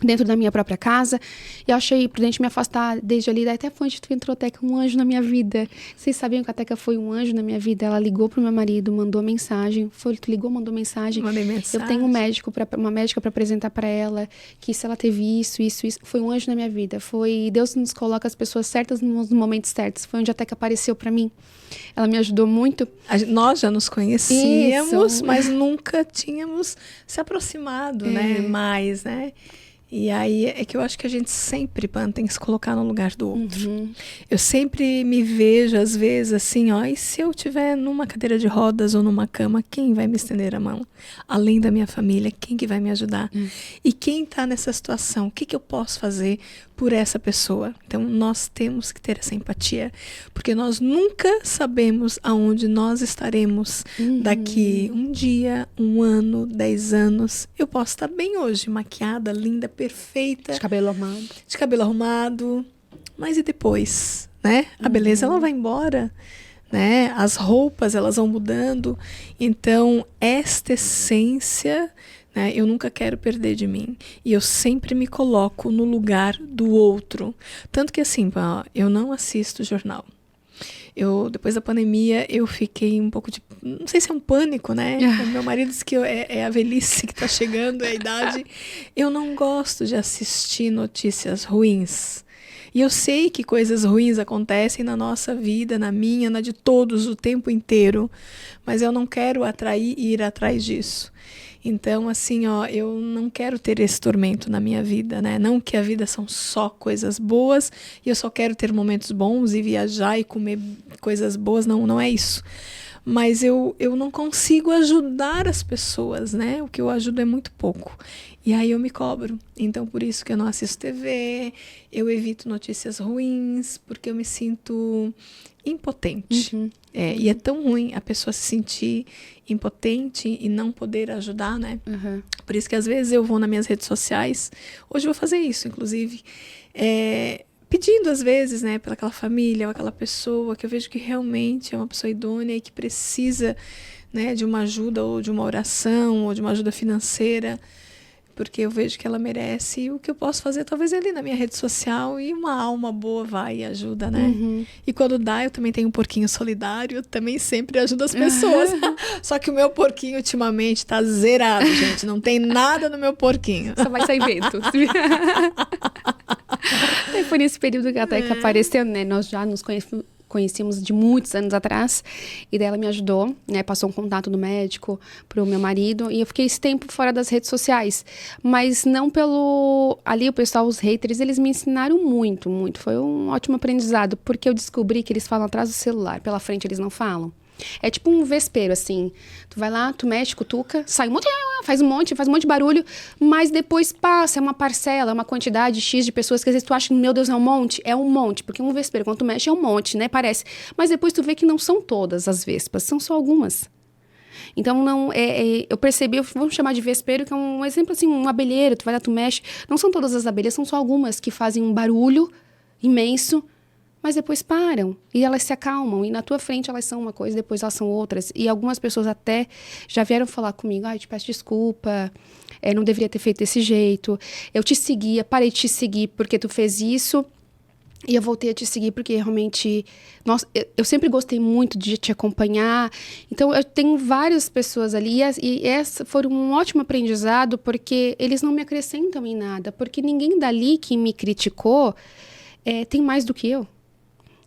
dentro da minha própria casa, e eu achei prudente me afastar desde ali. Daí até foi onde tu entrou, Teca, um anjo na minha vida. Vocês sabiam que a Teca foi um anjo na minha vida? Ela ligou pro meu marido, mandou mensagem. Tu ligou, mandou mensagem. Mandei mensagem. Eu tenho uma médica para apresentar para ela, que se ela teve isso, foi um anjo na minha vida. Deus nos coloca as pessoas certas nos momentos certos. Foi onde a Teca apareceu para mim. Ela me ajudou muito. Nós já nos conhecíamos, Isso. mas nunca tínhamos se aproximado, né? Mais, né? E aí é que eu acho que a gente sempre, Pan, tem que se colocar no lugar do outro. Uhum. Eu sempre me vejo, às vezes, assim, ó, e se eu estiver numa cadeira de rodas ou numa cama, quem vai me estender a mão? Além da minha família, quem que vai me ajudar? E quem está nessa situação, o que eu posso fazer por essa pessoa? Então, nós temos que ter essa empatia, porque nós nunca sabemos aonde nós estaremos daqui um dia, um ano, 10 anos. Eu posso estar bem hoje, maquiada, linda, perfeita. De cabelo arrumado. Mas e depois, né? A beleza, ela vai embora, né? As roupas, elas vão mudando. Então, esta essência, né, eu nunca quero perder de mim. E eu sempre me coloco no lugar do outro. Tanto que, assim, eu não assisto jornal. Depois da pandemia, eu fiquei um pouco de... Não sei se é um pânico, né? O meu marido disse que é a velhice que tá chegando, é a idade. Eu não gosto de assistir notícias ruins. E eu sei que coisas ruins acontecem na nossa vida, na minha, na de todos, o tempo inteiro. Mas eu não quero ir atrás disso. Então, assim, ó, eu não quero ter esse tormento na minha vida, né? Não que a vida são só coisas boas e eu só quero ter momentos bons e viajar e comer coisas boas, não é isso. Mas eu não consigo ajudar as pessoas, né? O que eu ajudo é muito pouco. E aí eu me cobro. Então, por isso que eu não assisto TV, eu evito notícias ruins, porque eu me sinto impotente. E é tão ruim a pessoa se sentir impotente e não poder ajudar, né? Por isso que às vezes eu vou nas minhas redes sociais, hoje eu vou fazer isso, inclusive, pedindo às vezes, né, pela aquela família ou aquela pessoa que eu vejo que realmente é uma pessoa idônea e que precisa, né, de uma ajuda ou de uma oração ou de uma ajuda financeira, porque eu vejo que ela merece, e o que eu posso fazer talvez ali na minha rede social, e uma alma boa vai e ajuda, né? E quando dá, eu também tenho um porquinho solidário, eu também sempre ajudo as pessoas. Só que o meu porquinho ultimamente tá zerado, gente, não tem nada no meu porquinho. Só vai sair vento. Foi nesse período que a Teca apareceu, né? Nós já nos conhecíamos de muitos anos atrás, e daí ela me ajudou, né, passou um contato do médico pro meu marido, e eu fiquei esse tempo fora das redes sociais, mas não ali o pessoal, os haters, eles me ensinaram muito, foi um ótimo aprendizado, porque eu descobri que eles falam atrás do celular, pela frente eles não falam. É tipo um vespeiro, assim. Tu vai lá, tu mexe, cutuca, sai um monte, faz um monte de barulho, mas depois passa, é uma parcela, é uma quantidade X de pessoas que às vezes tu acha que, meu Deus, é um monte, porque um vespeiro, quando tu mexe, é um monte, né, parece. Mas depois tu vê que não são todas as vespas, são só algumas. Então, eu percebi, vamos chamar de vespeiro, que é um exemplo assim, um abelheiro, tu vai lá, tu mexe, não são todas as abelhas, são só algumas que fazem um barulho imenso, mas depois param e elas se acalmam, e na tua frente elas são uma coisa, depois elas são outras, e algumas pessoas até já vieram falar comigo, te peço desculpa, não deveria ter feito desse jeito, eu te seguia, parei de te seguir porque tu fez isso, e eu voltei a te seguir porque realmente, nossa, eu sempre gostei muito de te acompanhar. Então eu tenho várias pessoas ali, e essa foi um ótimo aprendizado, porque eles não me acrescentam em nada, porque ninguém dali que me criticou tem mais do que eu.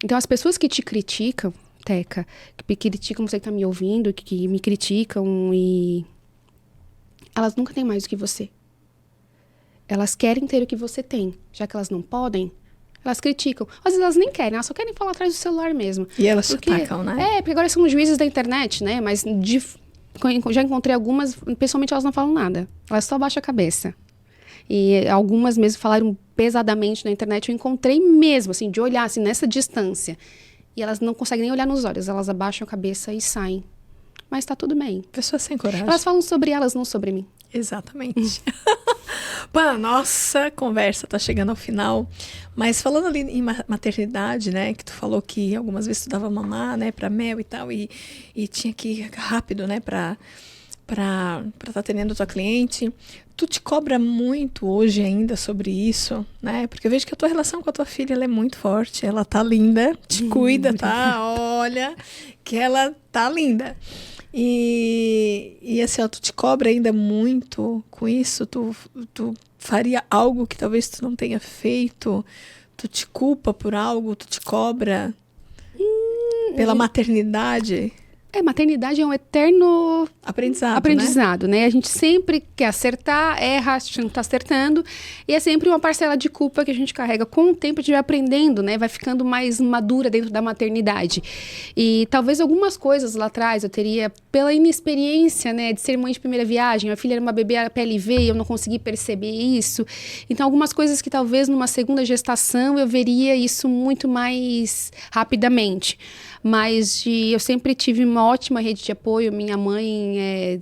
Então, as pessoas que te criticam, Teca, que me criticam, você que tá me ouvindo, que me criticam, e elas nunca têm mais do que você. Elas querem ter o que você tem. Já que elas não podem, elas criticam. Às vezes elas nem querem, elas só querem falar atrás do celular mesmo. E elas te atacam, né? Porque agora são juízes da internet, né? Mas já encontrei algumas, pessoalmente elas não falam nada. Elas só abaixam a cabeça. E algumas mesmo falaram pesadamente na internet. Eu encontrei mesmo, assim, de olhar, assim, nessa distância. E elas não conseguem nem olhar nos olhos. Elas abaixam a cabeça e saem. Mas tá tudo bem. Pessoas sem coragem. Elas falam sobre elas, não sobre mim. Exatamente. Pã, nossa conversa tá chegando ao final. Mas falando ali em maternidade, né? Que tu falou que algumas vezes tu dava mamar, né? Pra Mel e tal. E tinha que ir rápido, né? Pra estar atendendo a tua cliente. Tu te cobra muito hoje ainda sobre isso, né? Porque eu vejo que a tua relação com a tua filha, ela é muito forte. Ela tá linda. Te cuida, tá? Olha, que ela tá linda. E assim, ó, tu te cobra ainda muito com isso? Tu faria algo que talvez tu não tenha feito? Tu te culpa por algo? Tu te cobra pela maternidade? Maternidade é um eterno aprendizado, né? A gente sempre quer acertar, erra, a gente não tá acertando. E é sempre uma parcela de culpa que a gente carrega. Com o tempo a gente vai aprendendo, né? Vai ficando mais madura dentro da maternidade. E talvez algumas coisas lá atrás eu teria, pela inexperiência, né? De ser mãe de primeira viagem. Minha filha era uma bebê PLV e eu não consegui perceber isso. Então algumas coisas que talvez numa segunda gestação eu veria isso muito mais rapidamente. Mas eu sempre tive uma ótima rede de apoio. Minha mãe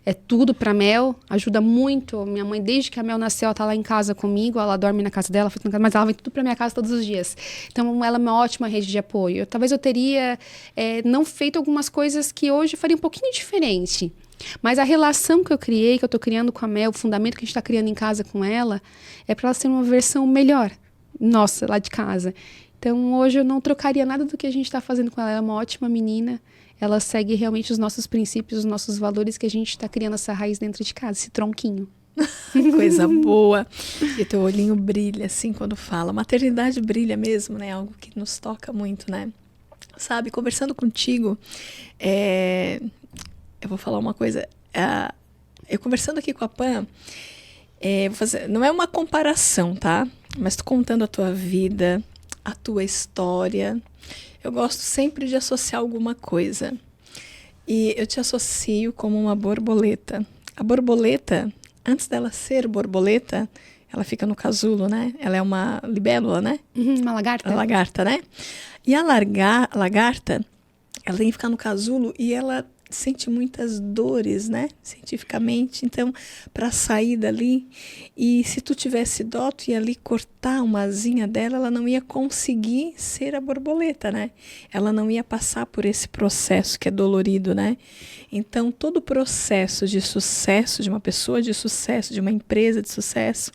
é tudo para Mel, ajuda muito. Minha mãe, desde que a Mel nasceu, ela tá lá em casa comigo, ela dorme na casa dela, mas ela vem tudo para minha casa todos os dias. Então, ela é uma ótima rede de apoio. Talvez eu teria não feito algumas coisas que hoje eu faria um pouquinho diferente. Mas a relação que eu criei, que eu tô criando com a Mel, o fundamento que a gente tá criando em casa com ela, é para ela ser uma versão melhor, nossa, lá de casa. Então, hoje eu não trocaria nada do que a gente está fazendo com ela. Ela é uma ótima menina. Ela segue realmente os nossos princípios, os nossos valores, que a gente está criando essa raiz dentro de casa, esse tronquinho. Coisa boa. E teu olhinho brilha, assim, quando fala. Maternidade brilha mesmo, né? Algo que nos toca muito, né? Sabe, conversando contigo, eu vou falar uma coisa. Eu conversando aqui com a Pam, não é uma comparação, tá? Mas tu contando a tua vida, a tua história. Eu gosto sempre de associar alguma coisa. E eu te associo como uma borboleta. A borboleta, antes dela ser borboleta, ela fica no casulo, né? Ela é uma libélula, né? Uma lagarta. A lagarta, né? E a lagarta, ela tem que ficar no casulo e ela sente muitas dores, né? Cientificamente. Então, para sair dali, e se tu tivesse dó, tu ia ali cortar uma asinha dela, ela não ia conseguir ser a borboleta, né? Ela não ia passar por esse processo que é dolorido, né? Então, todo o processo de sucesso de uma pessoa de sucesso, de uma empresa de sucesso,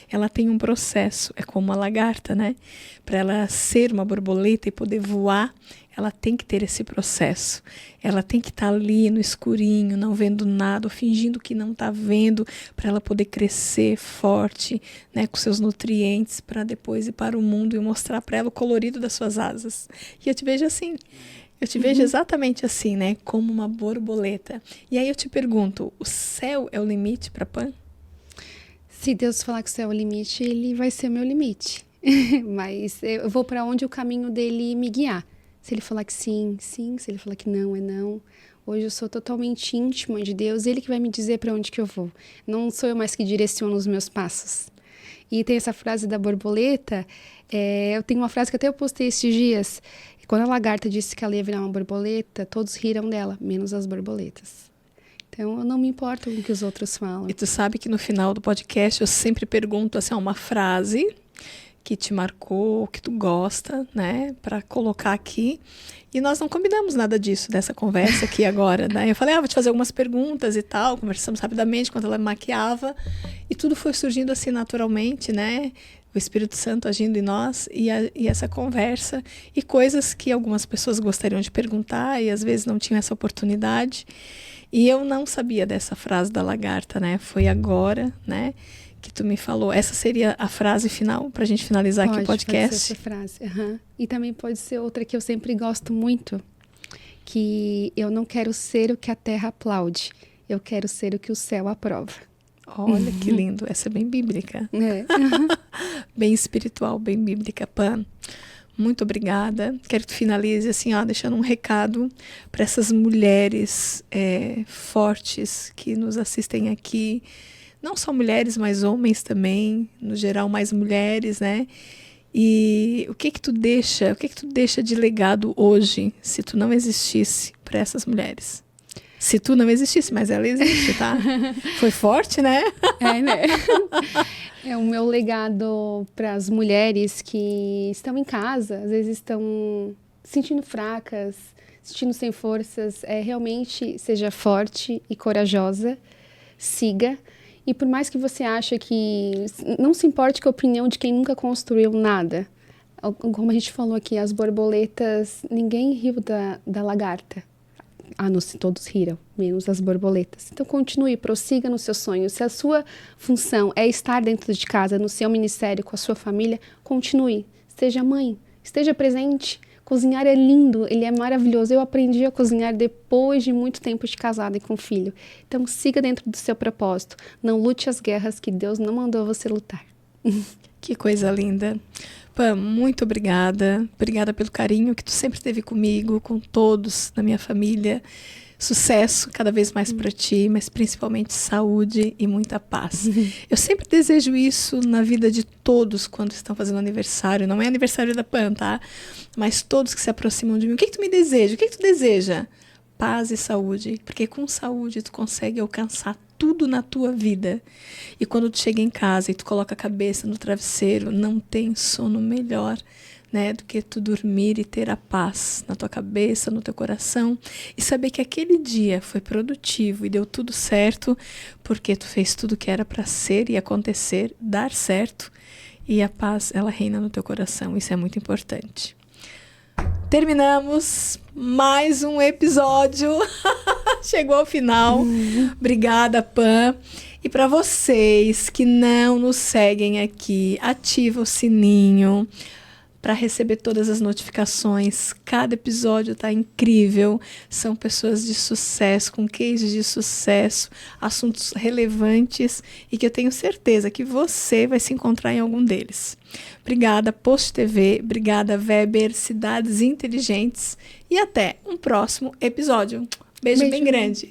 ela tem um processo. É como uma lagarta, né? Para ela ser uma borboleta e poder voar, ela tem que ter esse processo. Ela tem que estar ali no escurinho, não vendo nada, ou fingindo que não está vendo, para ela poder crescer forte, né, com seus nutrientes, para depois ir para o mundo e mostrar para ela o colorido das suas asas. E eu te vejo assim. Eu te vejo exatamente assim, né, como uma borboleta. E aí eu te pergunto, o céu é o limite para Pam? Se Deus falar que o céu é o limite, ele vai ser o meu limite. Mas eu vou para onde o caminho dele me guiar. Se ele falar que sim, sim. Se ele falar que não, é não. Hoje eu sou totalmente íntima de Deus. Ele que vai me dizer para onde que eu vou. Não sou eu mais que direciono os meus passos. E tem essa frase da borboleta. Eu tenho uma frase que até eu postei esses dias. Quando a lagarta disse que ela ia virar uma borboleta, todos riram dela, menos as borboletas. Então, eu não me importo com o que os outros falam. E tu sabe que no final do podcast eu sempre pergunto assim, uma frase que te marcou, que tu gosta, né, para colocar aqui. E nós não combinamos nada disso, dessa conversa aqui agora, né? Eu falei, vou te fazer algumas perguntas e tal, conversamos rapidamente enquanto ela me maquiava, e tudo foi surgindo assim naturalmente, né? O Espírito Santo agindo em nós, e essa conversa, e coisas que algumas pessoas gostariam de perguntar, e às vezes não tinham essa oportunidade. E eu não sabia dessa frase da lagarta, né? Foi agora, né, que tu me falou. Essa seria a frase final para a gente finalizar aqui o podcast? Pode ser essa frase. Uhum. E também pode ser outra que eu sempre gosto muito, que eu não quero ser o que a terra aplaude, eu quero ser o que o céu aprova. Olha que lindo, essa é bem bíblica. É. Bem espiritual, bem bíblica. Pam, muito obrigada. Quero que tu finalize assim, ó, deixando um recado para essas mulheres fortes que nos assistem aqui. Não só mulheres, mas homens também, no geral mais mulheres, né? E o que tu deixa de legado hoje, se tu não existisse para essas mulheres? Se tu não existisse, mas ela existe, tá? Foi forte, né? Né? É o meu legado para as mulheres que estão em casa, às vezes estão se sentindo fracas, se sentindo sem forças. Realmente seja forte e corajosa, siga. E por mais que você ache que... Não se importe com a opinião de quem nunca construiu nada. Como a gente falou aqui, as borboletas... Ninguém riu da lagarta. Não, se todos riram, menos as borboletas. Então continue, prossiga no seu sonho. Se a sua função é estar dentro de casa, no seu ministério, com a sua família, continue. Seja mãe, esteja presente. Cozinhar é lindo, ele é maravilhoso. Eu aprendi a cozinhar depois de muito tempo de casada e com filho. Então siga dentro do seu propósito. Não lute as guerras que Deus não mandou você lutar. Que coisa linda. Pam, muito obrigada. Obrigada pelo carinho que tu sempre teve comigo, com todos na minha família. Sucesso cada vez mais para ti, mas principalmente saúde e muita paz. Eu sempre desejo isso na vida de todos quando estão fazendo aniversário. Não é aniversário da Pam, tá? Mas todos que se aproximam de mim. O que tu me deseja? O que tu deseja? Paz e saúde. Porque com saúde tu consegue alcançar tudo na tua vida. E quando tu chega em casa e tu coloca a cabeça no travesseiro, não tem sono melhor, né, do que tu dormir e ter a paz na tua cabeça, no teu coração, e saber que aquele dia foi produtivo e deu tudo certo, porque tu fez tudo que era para ser e acontecer, dar certo, e a paz, ela reina no teu coração. Isso é muito importante. Terminamos mais um episódio. Chegou ao final. Obrigada, Pam. E para vocês que não nos seguem aqui, ativa o sininho para receber todas as notificações. Cada episódio tá incrível. São pessoas de sucesso, com cases de sucesso, assuntos relevantes e que eu tenho certeza que você vai se encontrar em algum deles. Obrigada, Post TV. Obrigada, Weber, Cidades Inteligentes. E até um próximo episódio. Beijo bem grande.